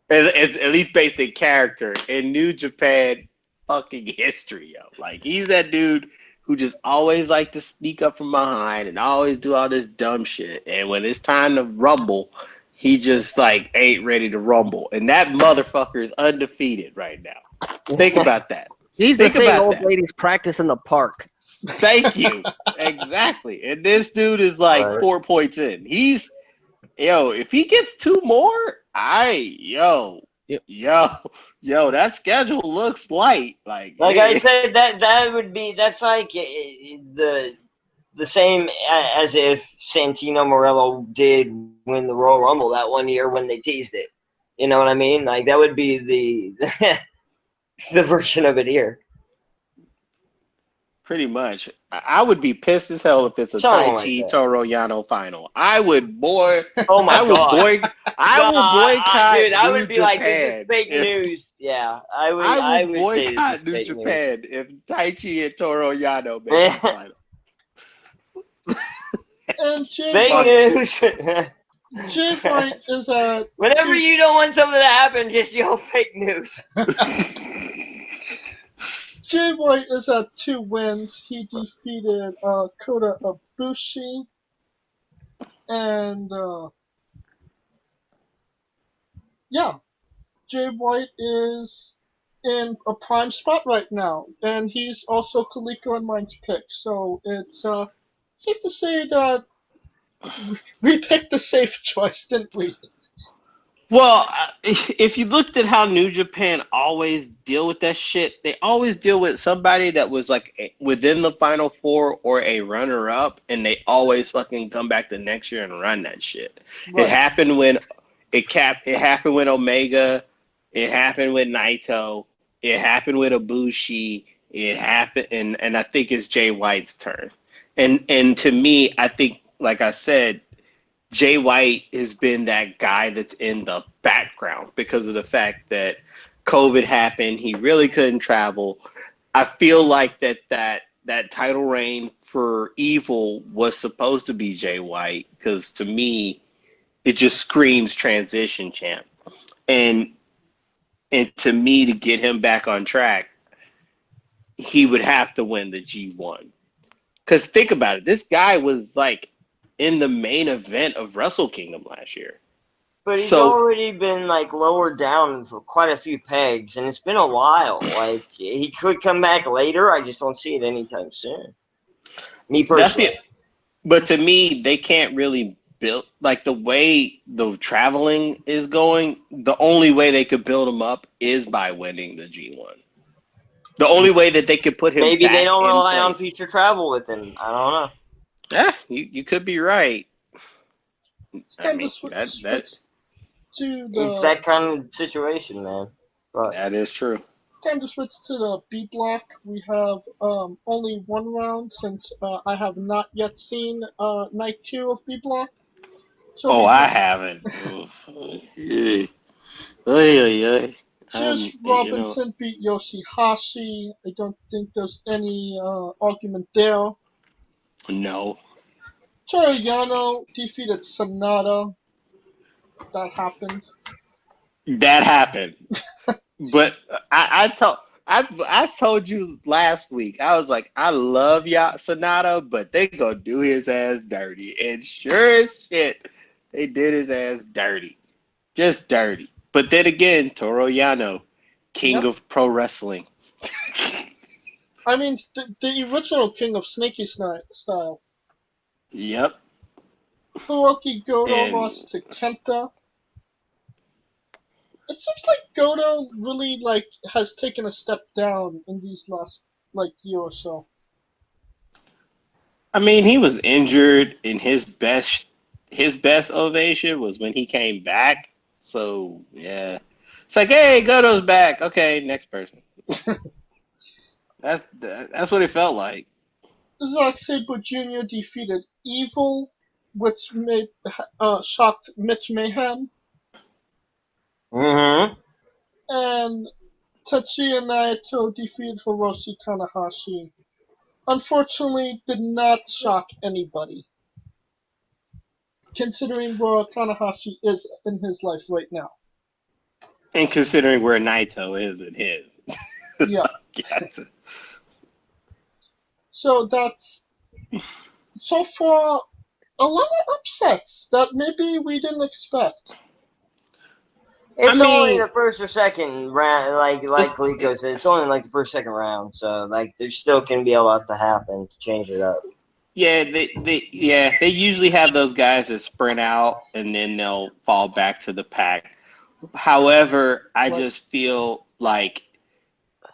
at least based in character, in New Japan fucking history, yo. Like, he's that dude who just always like to sneak up from behind and always do all this dumb shit. And when it's time to rumble, he just like ain't ready to rumble. And that motherfucker is undefeated right now. Think about that. He's Think the thing about old that. ladies practice in the park. Thank you. Exactly. And this dude is like Right. 4 points in. He's if he gets 2 more, Yep. yo, that schedule looks light. Like I said, that's like the same as if Santino Morello did win the Royal Rumble that one year when they teased it. You know what I mean? Like, that would be the the version of it here. pretty much. I would be pissed as hell if it's a Something Tai like Chi that. Toro Yano final. I would Oh my I will god! I will boycott dude, I New would be like, this Japan is fake if news. Yeah, I I will would say this is boycott New fake news. Japan if Tai Chi and Toro Yano make the final. And Jay Fake White, news. Jay White is a Whenever you don't want something to happen, just yell fake news. Jay White is at 2 wins. He defeated Kota Ibushi, and yeah, Jay White is in a prime spot right now, and he's also Kaliko and mine's pick. So it's safe to say that we picked the safe choice, didn't we? Well, if you looked at how New Japan always deal with that shit, they always deal with somebody that was like within the final 4 or a runner up, and they always fucking come back the next year and run that shit. Right. It happened when it happened with Omega, it happened with Naito, it happened with Ibushi, it happened, and I think it's Jay White's turn. And to me, I think, like I said, Jay White has been that guy that's in the background because of the fact that COVID happened. He really couldn't travel. I feel like that title reign for Evil was supposed to be Jay White because to me, it just screams transition champ. And to me, to get him back on track, he would have to win the G1. Because think about it, this guy was like in the main event of Wrestle Kingdom last year. But he's So- already been like lowered down for quite a few pegs, and it's been a while. Like, he could come back later. I just don't see it anytime soon. Me personally. But to me, they can't really build like the way the traveling is going. The only way they could build him up is by winning the G1. The only way that they could put him Maybe back they don't in rely on place. future travel with him. I don't know. Yeah, you could be right. It's time I mean, to switch that's to It's the that kind of situation, man. But that is true. time to switch to the B block. We have only 1 round since I have not yet seen night 2 of B block. So Oh, we I have haven't. Oof. Yeah. Yeah. Trish Robinson beat Yoshihashi. I don't think there's any argument there. No. Toru Yano defeated Sonata. That happened. That happened. But I told you last week. I was like, I love Sonata, but they gonna do his ass dirty. And sure as shit, they did his ass dirty. Just dirty. But then again, Toro Yano, king Yep. of pro wrestling. I mean, the original King of Snaky style. Yep. Hiroki Goto And lost to Kenta. It seems like Goto really has taken a step down in these last year or so. I mean, he was injured in his best ovation was when he came back. So yeah. It's like, hey, Goto's back. Okay, next person. That's what it felt like. Zack Sabre Jr. defeated Evil, which made shocked Mitch Mayhem, mm-hmm. and Tetsuya Naito defeated Hiroshi Tanahashi. unfortunately did not shock anybody, considering where Tanahashi is in his life right now. And considering where Naito is in his. Yeah. So that's so far a lot of upsets that maybe we didn't expect. It's I only mean, the first or second round, like Glico said. It's only like the first, second round, so like there still can be a lot to happen to change it up. Yeah, they usually have those guys that sprint out and then they'll fall back to the pack. However, I just feel like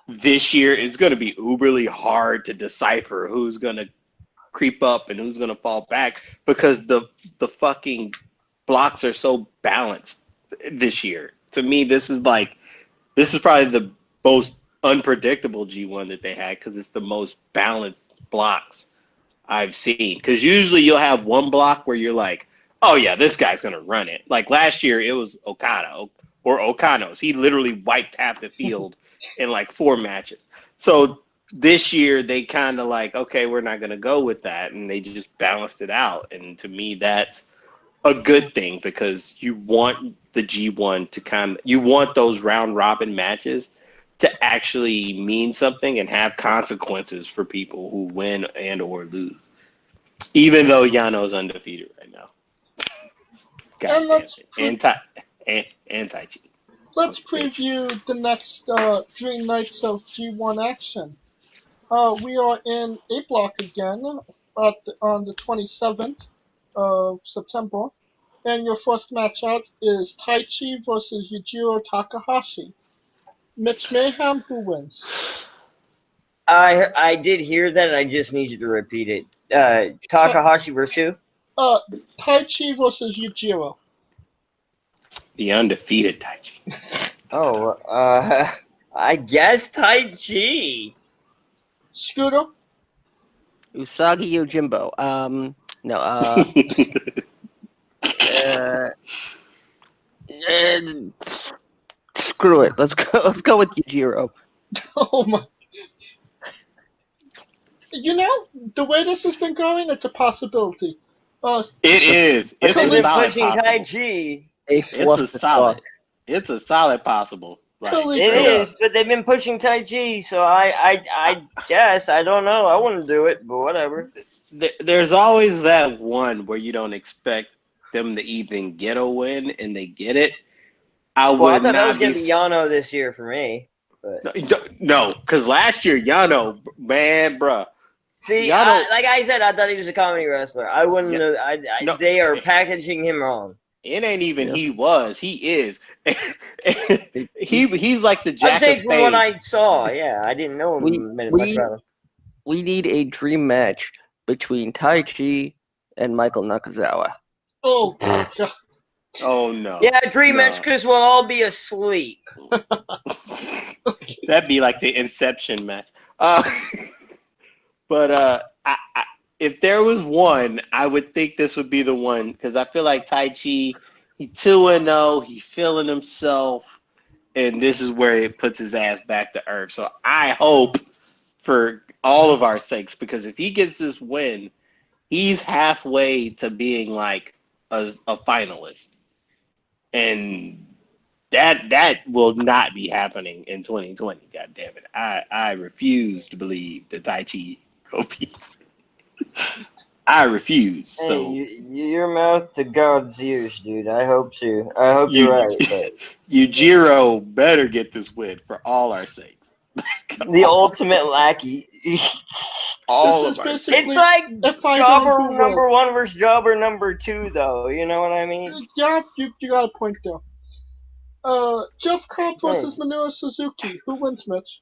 this year it's going to be uberly hard to decipher who's going to creep up and who's going to fall back because the fucking blocks are so balanced this year. To me, this is probably the most unpredictable G1 that they had because it's the most balanced blocks I've seen. Because usually you'll have one block where you're like, oh yeah, this guy's going to run it. Like last year, it was Okada or Okanos. He literally wiped half the field in like 4 matches. So this year, they kind of like, okay, we're not going to go with that. And they just balanced it out. And to me, that's a good thing because you want the G1 to you want those round robin matches to actually mean something and have consequences for people who win and or lose. Even though Yano's undefeated right now. God damn it. And Tai Chi. Let's preview the next 3 nights of G1 action. We are in A block again on the 27th of September. And your first match out is Tai Chi versus Yujiro Takahashi. Mitch Mayhem, who wins? I did hear that, and I just need you to repeat it. Takahashi versus who? Tai Chi versus Yujiro. The undefeated Tai Chi. Oh, I guess Tai Chi. Scooter? Usagi Yojimbo. No, screw it. Let's go with Yujiro. Oh my. You know, the way this has been going, it's a possibility. It is. It's They've a been solid pushing Tai possible. Chi. It's a solid possible. Totally It agree. is, but they've been pushing Tai Chi, so I guess I don't know. I wouldn't do it, but whatever. There's always that one where you don't expect them to even get a win, and they get it. I thought that was gonna be Yano this year for me. But no, because last year Yano, man, bruh. see, Yano, like I said, I thought he was a comedy wrestler. I wouldn't. No. They are packaging him wrong. It ain't even he was. He is. He's like the Jack I'm of saying Spades. from what I saw, yeah, I didn't know him much about him. We need a dream match between Tai Chi and Michael Nakazawa. Oh, God. Oh, no. Yeah, dream match because we'll all be asleep. That'd be like the Inception match. But if there was one, I would think this would be the one because I feel like Tai Chi, he 2-0, he feeling himself, and this is where it puts his ass back to earth. So I hope for all of our sakes, because if he gets this win, he's halfway to being like a finalist. And that will not be happening in 2020. God damn it! I refuse to believe that Tai Chi will be. I refuse. Hey, So your mouth to God's ears, dude. I hope so. I hope you're right. But Yujiro better get this win for all our sakes. The ultimate lackey. All This of is our It's like if I Jobber don't, who number will? 1 versus Jobber number 2, though. You know what I mean? Yeah, you got a point there. Jeff Cobb versus Minoru Suzuki. Who wins, Mitch?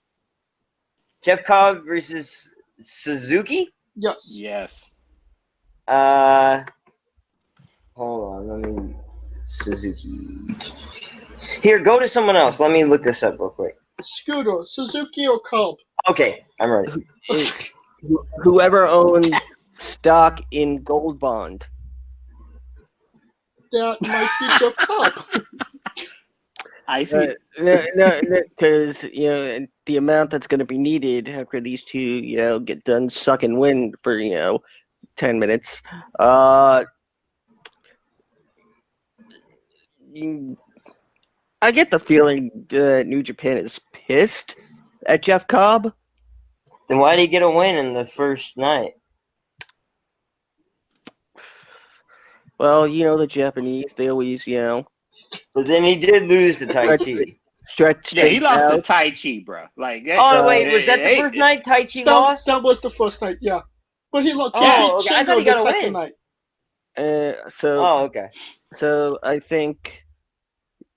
Jeff Cobb versus Suzuki? Yes. Yes. Hold on. Let me. Suzuki. Here, go to someone else. Let me look this up real quick. Scooter, Suzuki or Cobb? Okay, I'm ready. Whoever owns stock in Gold Bond. That might be Jeff Cobb. Icy. No, because the amount that's going to be needed after these two, get done sucking wind for 10 minutes. I get the feeling that New Japan is pissed at Jeff Cobb. Then why did he get a win in the first night? Well, the Japanese, they always, But then he did lose to Tai Chi. stretch Yeah, he things lost to out. Tai Chi, bro. Like, Oh, wait, was that the first night Tai Chi lost? That was the first night, yeah. But he looked. Oh, He okay. I thought he the got a second win. night. Oh, okay. So I think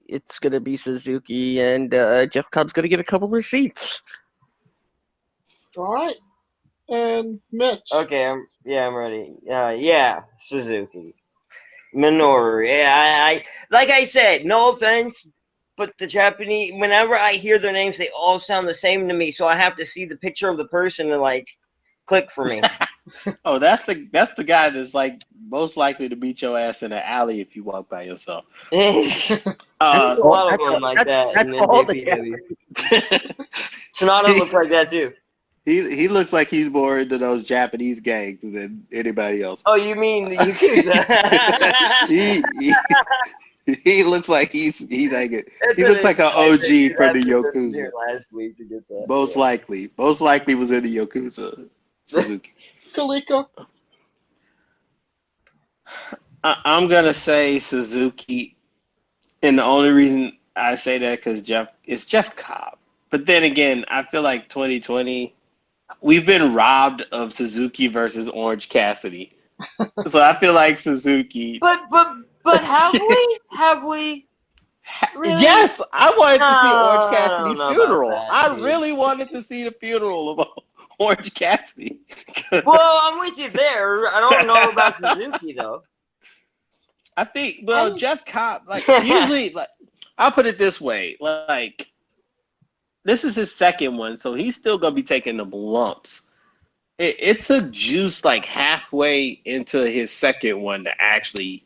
it's gonna be Suzuki, and Jeff Cobb's gonna get a couple receipts. All right, and Mitch. Okay, I'm ready. Yeah, Suzuki, Minoru. Yeah, I like I said, no offense, but the Japanese. Whenever I hear their names, they all sound the same to me. So I have to see the picture of the person to like click for me. Oh, that's the guy that's like most likely to beat your ass in an alley if you walk by yourself. There's a lot of them like that in NJPW. Sonata looks like that too. He looks like he's more into those Japanese gangs than anybody else. Oh, you mean the Yakuza? he looks like he's hanging. He looks like an OG from the Yakuza. Last week to get that. Most likely was in the Yakuza. Suzuki. Kalika. I'm gonna say Suzuki, and the only reason I say that because it's Jeff Cobb. But then again, I feel like 2020, we've been robbed of Suzuki versus Orange Cassidy, so I feel like Suzuki. But have we? Have we? Really? Yes, I wanted to see Orange Cassidy's I funeral. that, really wanted to see the funeral of Orange Cassidy. Well, I'm with you there. I don't know about Suzuki though. I think Jeff Cobb, like usually, like I'll put it this way, like this is his second one, so he's still gonna be taking them lumps. It took Juice like halfway into his second one to actually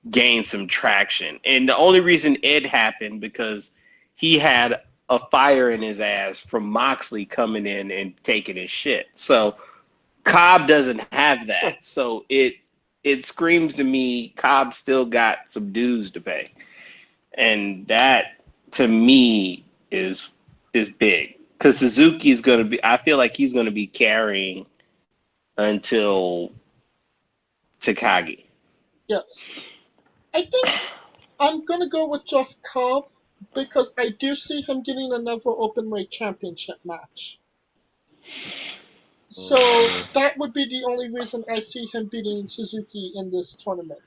gain some traction, and the only reason it happened because he had a fire in his ass from Moxley coming in and taking his shit. So Cobb doesn't have that, so it screams to me Cobb still got some dues to pay, and that to me is big because Suzuki is going to be. I feel like he's going to be carrying until Takagi. Yes, I think I'm gonna go with Jeff Cobb because I do see him getting another openweight championship match. So that would be the only reason I see him beating Suzuki in this tournament.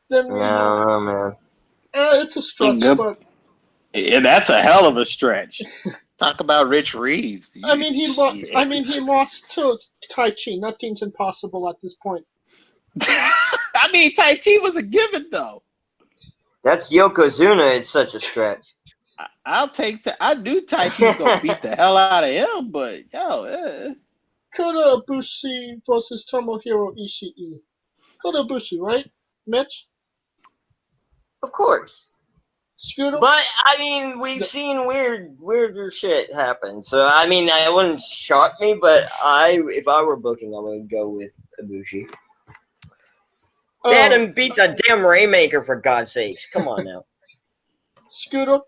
Then we have, man. it's a stretch, but yeah, that's a hell of a stretch. Talk about Rich Reeves. I mean, he lost to Tai Chi. Nothing's impossible at this point. I mean, Tai Chi was a given, though. That's Yokozuna. It's such a stretch. I'll take that. I knew Tai Chi's gonna beat the hell out of him, but Kota Ibushi versus Tomohiro Ishii. Kota Ibushi, right, Mitch? Of course. Scooter? But I mean, we've seen weirder shit happen. So I mean, it wouldn't shock me. But if I were booking, I would go with Ibushi. They had him beat the damn Rainmaker for God's sakes. Come on now. Scooter?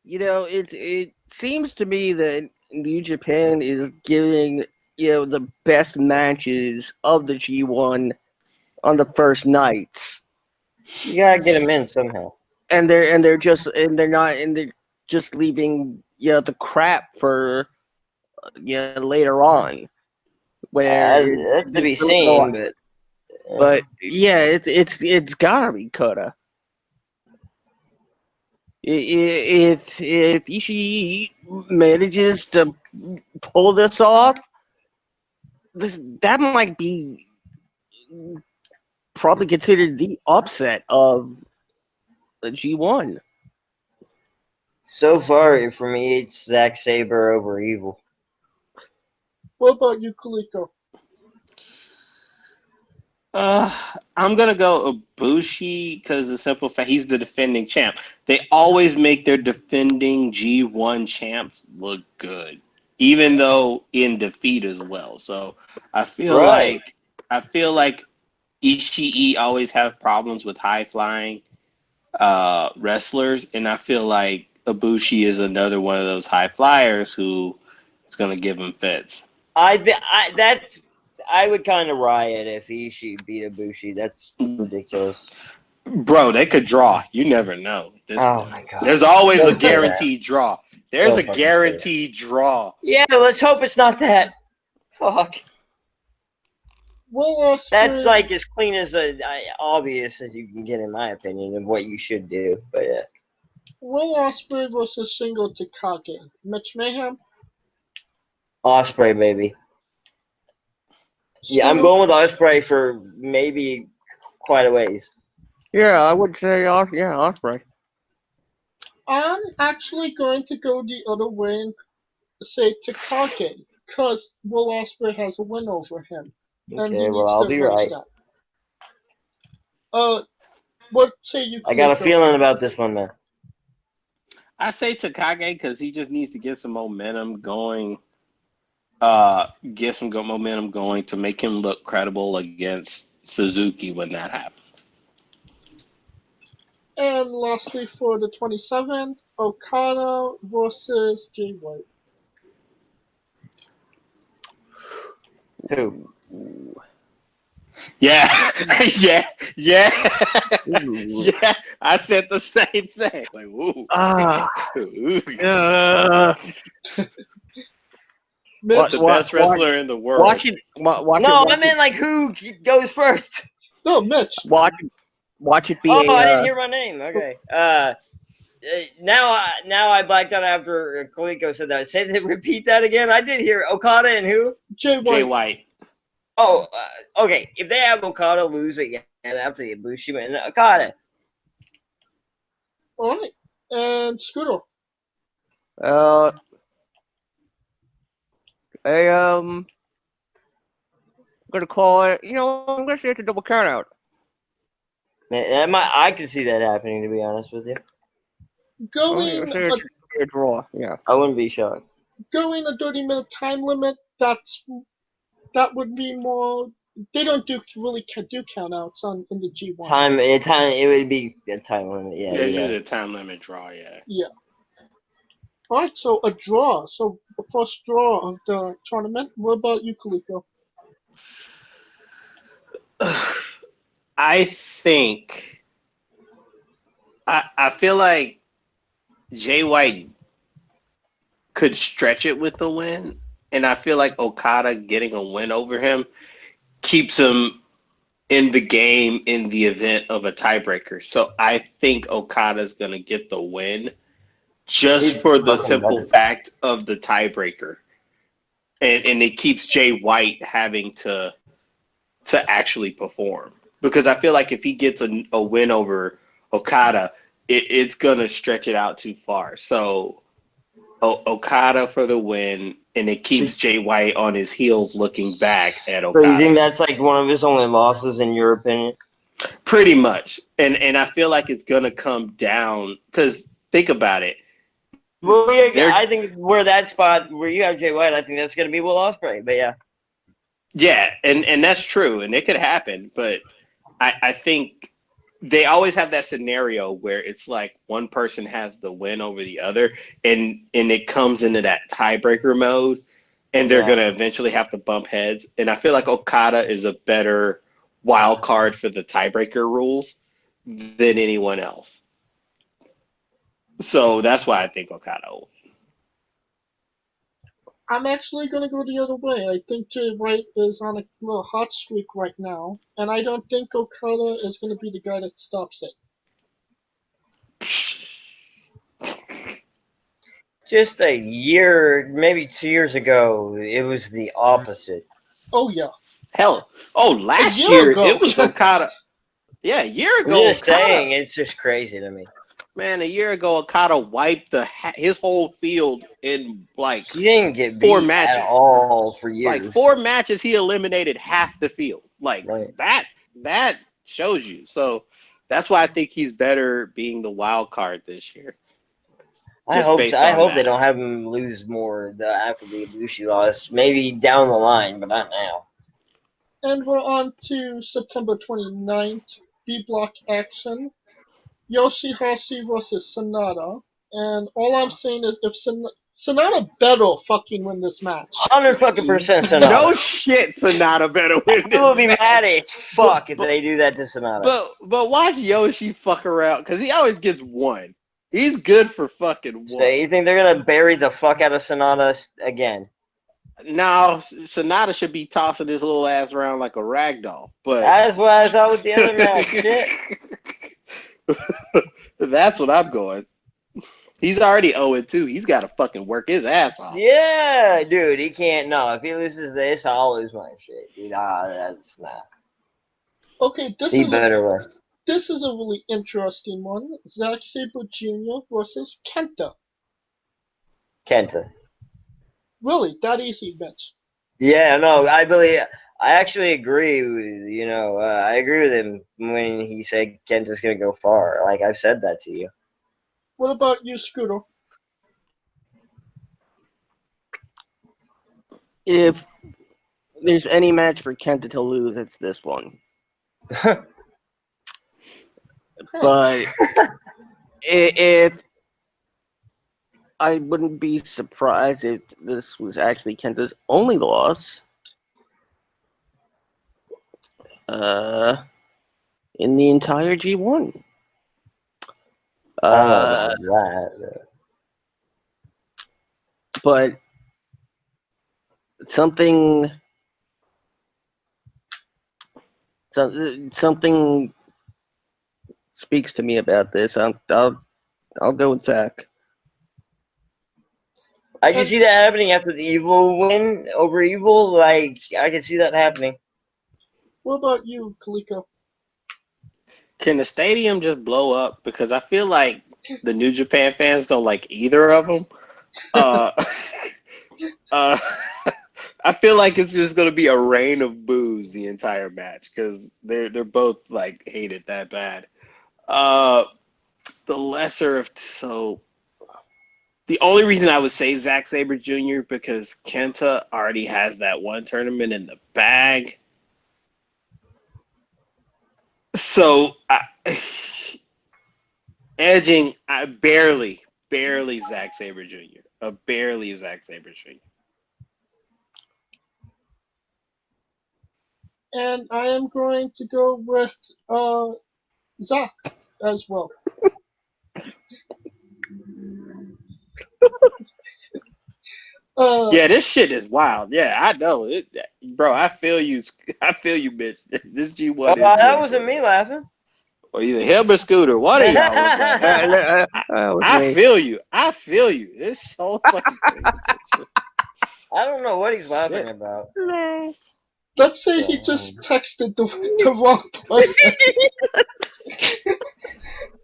It seems to me that New Japan is giving the best matches of the G1 on the first nights. You gotta get them in somehow. And they're just leaving the crap for later on. Where that's to be seen, but yeah, it's gotta be Kota. If Ishii manages to pull this off, that might be probably considered the upset of the G1. So far, for me, it's Zack Sabre over Evil. What about you, Kaliko? I'm gonna go Ibushi because the simple fact he's the defending champ. They always make their defending G1 champs look good, even though in defeat as well. So I feel Right. like I feel like Ishii always have problems with high flying wrestlers, and I feel like Ibushi is another one of those high flyers who is gonna give him fits. I would kind of riot if Ishii beat Ibushi. That's ridiculous. Bro, they could draw. You never know. Oh my god. There's always a Don't say that. guaranteed draw. There's Don't a fucking say guaranteed draw. Yeah, let's hope it's not that. Fuck. Will That's Ospreay, like as clean as obvious as you can get, in my opinion, of what you should do. But yeah. Will Ospreay versus Shingo Takagi. Mitch Mayhem. Osprey, baby. Yeah, I'm Scooter? going with Osprey for maybe quite a ways. Yeah, I would say Osprey. I'm actually going to go the other way and say Takagi, because Will Ospreay has a win over him, and he Okay, well, needs I'll to be avenge right. that. What say you? I got a Kaliko? feeling about this one, man. I say Takage because he just needs to get some momentum going. Momentum going to make him look credible against Suzuki when that happens. And lastly, for the 27th, Okada versus Jay White. Who? Yeah, yeah. Ooh. Yeah. I said the same thing. Like, ooh. Ooh. Mitch? The best wrestler in the world. Watch it. No, I meant like who goes first. No, Mitch. Watch it be Oh, I didn't a. hear my name. Okay. Now I blacked out after Kaliko said that. Repeat that again. I did hear Okada and who? Jay Jay White. White. Oh, okay. If they have Okada lose again after the Ibushi win, Okada. All right. And Scooter. I'm gonna call it. I'm gonna say it's a double count out. Man, I could see that happening, to be honest with you. I'm Going gonna say it's a draw. Yeah. I wouldn't be shocked. going a 30-minute time limit. That would be more. They don't do countouts in the G1. It would be a time limit. Yeah, There's yeah. usually a time limit draw, yeah. Yeah. All right. So a draw. So the first draw of the tournament. What about you, Kaliko? I think I feel like Jay White could stretch it with the win, and I feel like Okada getting a win over him keeps him in the game in the event of a tiebreaker. So I think Okada's going to get the win just for the simple fact of the tiebreaker. And it keeps Jay White having to actually perform. Because I feel like if he gets a win over Okada, it's going to stretch it out too far. So Okada for the win, and it keeps Jay White on his heels looking back at Okada. So you think that's like one of his only losses, in your opinion? Pretty much. And I feel like it's going to come down, because think about it. Well, yeah, I think where you have Jay White, I think that's going to be Will Ospreay. But yeah. Yeah, and that's true, and it could happen, but I think they always have that scenario where it's like one person has the win over the other, and it comes into that tiebreaker mode, and they're going to eventually have to bump heads. And I feel like Okada is a better wild card for the tiebreaker rules than anyone else. So that's why I think Okada will. I'm actually going to go the other way. I think Jay White is on a little hot streak right now, and I don't think Okada is going to be the guy that stops it. Just a year, maybe 2 years ago, it was the opposite. Oh, yeah. Hell, last year year ago. it was Okada. Yeah, a year ago. I'm just saying, it's just crazy to me. Man, a year ago, Okada wiped his whole field in like He didn't get beat 4 matches at all for years. Like 4 matches, he eliminated half the field. Like Right. that shows you. So that's why I think he's better being the wild card this year. Just based I on hope they that. don't have him lose more after the Ibushi loss. Maybe down the line, but not now. And we're on to September 29th, B block action. Yoshihashi versus Sonata. And all I'm saying is if Sonata better fucking win this match. 100% Sonata. No shit, Sonata better win this I will be match. mad as fuck if they do that to Sonata. But watch Yoshi fuck around because he always gets one. He's good for fucking one. So you think they're gonna bury the fuck out of Sonata again? No, Sonata should be tossing his little ass around like a rag doll. But That's what I thought with the other match. Shit. That's what I'm going. He's already 0-2. He's got to fucking work his ass off. Yeah, dude, he can't. No, if he loses this, I'll lose my shit, dude. That's not. Okay, this He is better win. This is a really interesting one. Zack Sabre Jr. versus Kenta. Kenta. Really, that easy, Mitch? Yeah, no, I actually agree with, I agree with him when he said Kenta's going to go far. Like, I've said that to you. What about you, Scooter? If there's any match for Kenta to lose, it's this one. But if I wouldn't be surprised if this was actually Kenta's only loss in the entire G1. I don't know about that. But something speaks to me about this. I'll go with Zach. I can see that happening after the Evil win over Evil. Like, I can see that happening. What about you, Kaliko? Can the stadium just blow up? Because I feel like the New Japan fans don't like either of them. I feel like it's just going to be a rain of boos the entire match because they're both like hated that bad. The lesser of the only reason I would say Zack Sabre Jr. because Kenta already has that one tournament in the bag. So edging, barely Zack Sabre Jr. Barely Zack Sabre Jr. And I am going to go with Zach as well. Yeah, this shit is wild. Yeah, I know it, bro. I feel you. I feel you, bitch. This G1 is. That wasn't me laughing. Or either him or Scooter. One of y'all was laughing. I feel you. I feel you. It's so fucking crazy. I don't know what he's laughing about. Let's say he just texted the wrong person.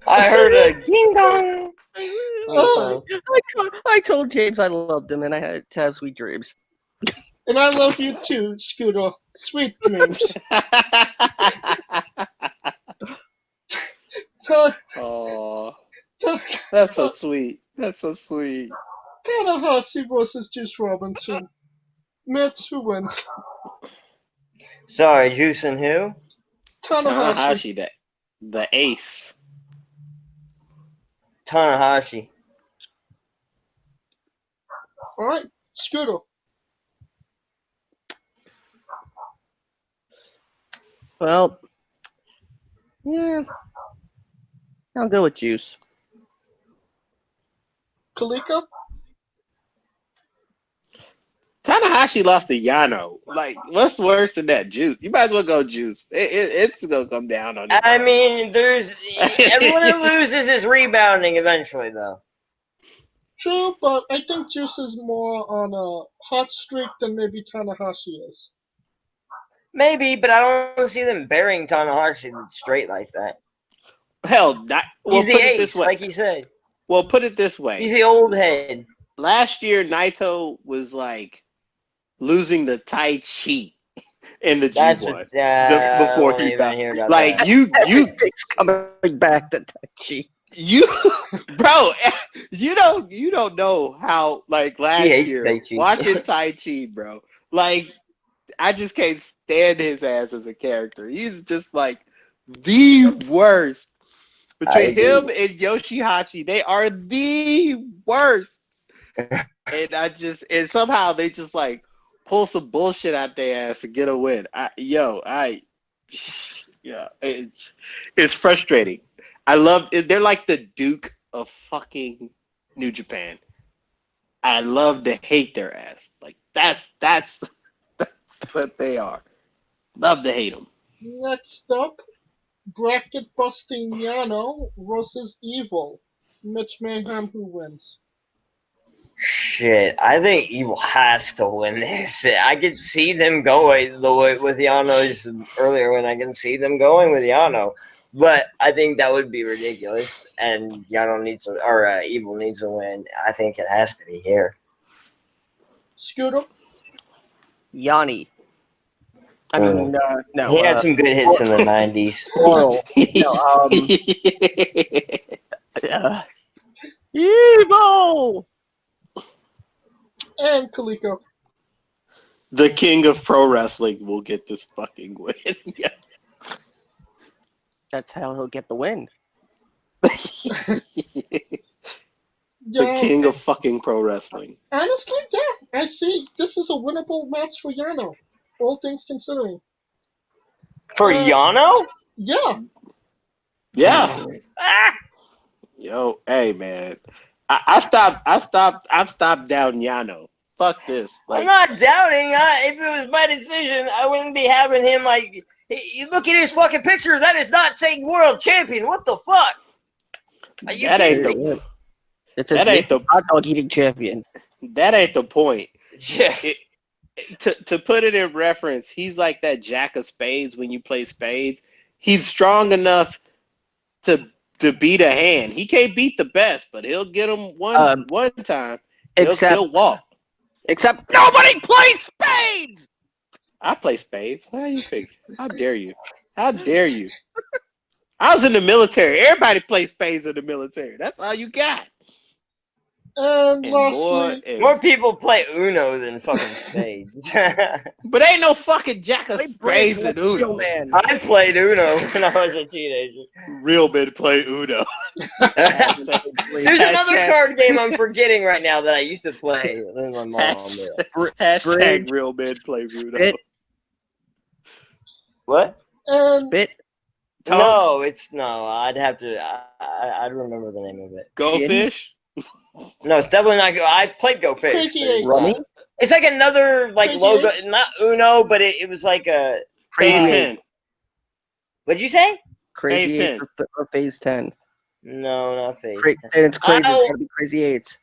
I heard a ding dong. I told James I loved him and I had to have sweet dreams. And I love you too, Scooter. Sweet dreams. Oh, that's so sweet. That's so sweet. Tanahashi versus Juice Robinson. Mitch, who wins? Sorry, Juice and who? Tanahashi, the ace. Tanahashi. All right, Scooter. Well, yeah, I'll go with Juice. Kalika? Tanahashi lost to Yano. Like, what's worse than that? Juice. You might as well go Juice. It's gonna come down on this. I mean, everyone who loses is rebounding eventually, though. True, but I think Juice is more on a hot streak than maybe Tanahashi is. Maybe, but I don't see them burying Tanahashi straight like that. Hell, he's the ace, like he said. Well, put it this way. He's the old head. Last year, Naito was like losing the Tai Chi. in the That's G1 what. I don't before want to he even died. hear about Like that. Everything's coming back to Taichi. you, bro, you don't know how like He last hates year Taichi. watching Taichi, bro. Like I just can't stand his ass as a character. He's just like the worst. I Between agree. him and Yoshihashi, they are the worst. And somehow they just like pull some bullshit out their ass to get a win. Yeah, it's frustrating. I love it. They're like the Duke of fucking New Japan. I love to hate their ass. Like that's what they are. Love to hate them. Next up, bracket busting Yano versus Evil. Mitch Mayhem, who wins? Shit, I think Evil has to win this. I could see them going the way with Yano just earlier when I can see them going with Yano. But I think that would be ridiculous, and Yano needs to, or Evil needs to win. I think it has to be here. Scooter? Yanni. I mean, no. He had some good hits in the '90s. Oral. No, Evil! And Kaliko. The king of pro wrestling will get this fucking win. Yeah. That's how he'll get the win. The Yeah, king of fucking pro wrestling. honestly, yeah, I see. This is a winnable match for Yano, all things considering. For Yano? Yeah, Yeah. Ah! Yo, hey man. I've stopped down Yano. Fuck this. I'm Like not doubting. If it was my decision, I wouldn't be having him like. You look at his fucking picture. That is not saying world champion. What the fuck? Are you that ain't kidding me? the It says That ain't the- hot dog eating champion. that ain't the point. Yeah. To put it in reference, he's like that jack of spades when you play spades. He's strong enough to beat a hand. He can't beat the best, but he'll get him one time. He'll walk. Except nobody plays spades! I play spades. How you think? How dare you? How dare you? I was in the military. Everybody plays spades in the military. That's all you got. and And lastly, More people play Uno than fucking spades. but ain't no fucking jack of Play spades bridge in like real Uno. man. I played Uno when I was a teenager. Real men play Uno. There's another card game I'm forgetting right now that I used to play. Then my mom did. Hashtag real men play Uno. Spit. What? and Spit. Tom? No, no. I'd have to. I'd remember the name of it. Go fish. No, it's definitely not. I played Go Fish. Crazy but it's Eight. not. Rummy. It's like another like Crazy logo, Eights? not Uno, but it was like a. Phase Crazy 10. What'd you say? Crazy Phase 8 or Phase 10. No, not Phase. And it's crazy. Oh. It's gotta be Crazy 8.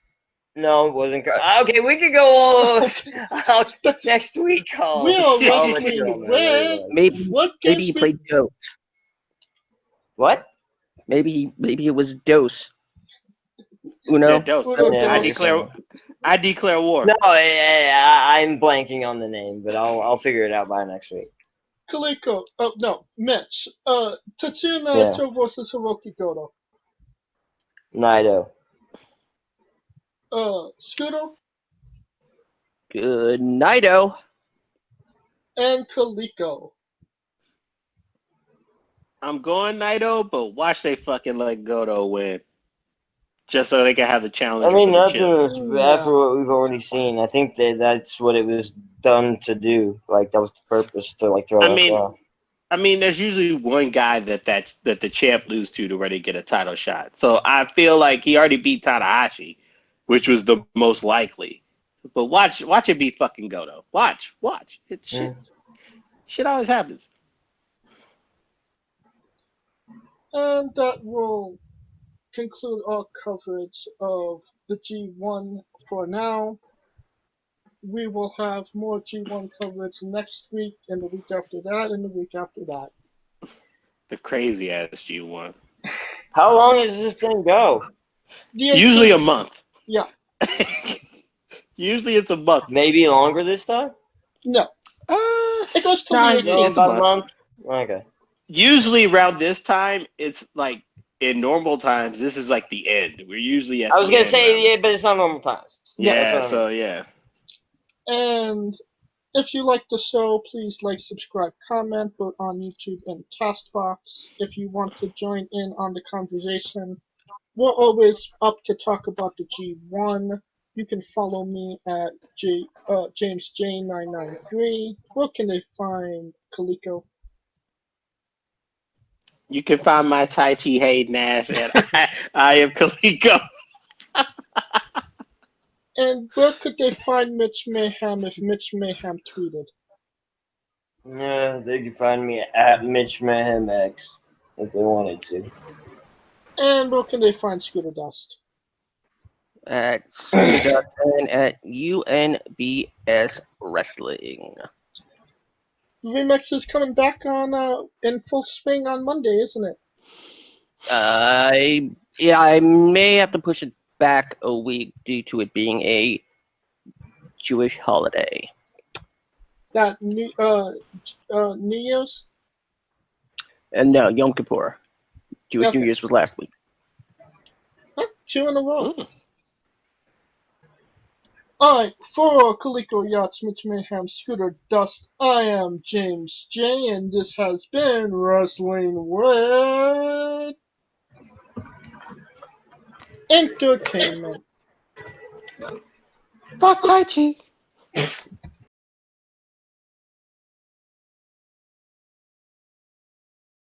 No, it wasn't. Okay, we could go all next week. we are I'll let wrestling you know, man, what it with was. Maybe what maybe gives he me played Dose. What? Maybe it was Dose. Yeah, Uno. dose. Uno Yeah, Dos. I declare war. No, I'm blanking on the name, but I'll figure it out by next week. Kaliko. Oh no, Mitch. Tetsuya Yeah. Naito versus Hiroki Goto. Naito. Scooter Good nighto. and Kaliko. I'm going Naito, but watch they fucking let Goto win. Just so they can have the challenge. I mean, for the nothing chip. is after what we've already seen. I think that's what it was done to do. Like that was the purpose to like throw. I mean, there's usually one guy that the champ lose to where they get a title shot. So I feel like he already beat Tanahashi, which was the most likely. But watch it be fucking Goto. Watch. Shit always happens. And that will conclude our coverage of the G1 for now. We will have more G1 coverage next week, and the week after that, and the week after that. The crazy ass G1. How long does this thing go? Usually a month. Yeah. Usually it's a month. Maybe longer this time. No. It goes till Nah, the it's Going 18th. a by month. month. Okay. Usually around this time, it's like in normal times. This is like the end. We're usually at. I was the gonna end say around yeah, but it's not normal times. Yeah, That's Yeah. what I So mean. yeah. And if you like the show, please like, subscribe, comment, both on YouTube and Castbox. If you want to join in on the conversation, we're always up to talk about the G1. You can follow me at James J993. Where can they find Kaliko? You can find my Tai Chi Hayden ass at I am Kaliko. And where could they find Mitch Mayhem if Mitch Mayhem tweeted? Yeah, they can find me at Mitch Mayhem X if they wanted to. And where can they find Scooter Dust? At Scooter Dustin at UNBS Wrestling. Remix is coming back on in full swing on Monday, isn't it? I may have to push it back a week due to it being a Jewish holiday. That New Year's? And no, Yom Kippur. Jewish Okay. New Year's was last week. Huh? 2 in a row. Mm. Alright, for Kaliko Yachts, Mitch Mayhem, Scooter Dust, I am James J, and this has been Wrestling with Entertainment. Fuck Tai Chi.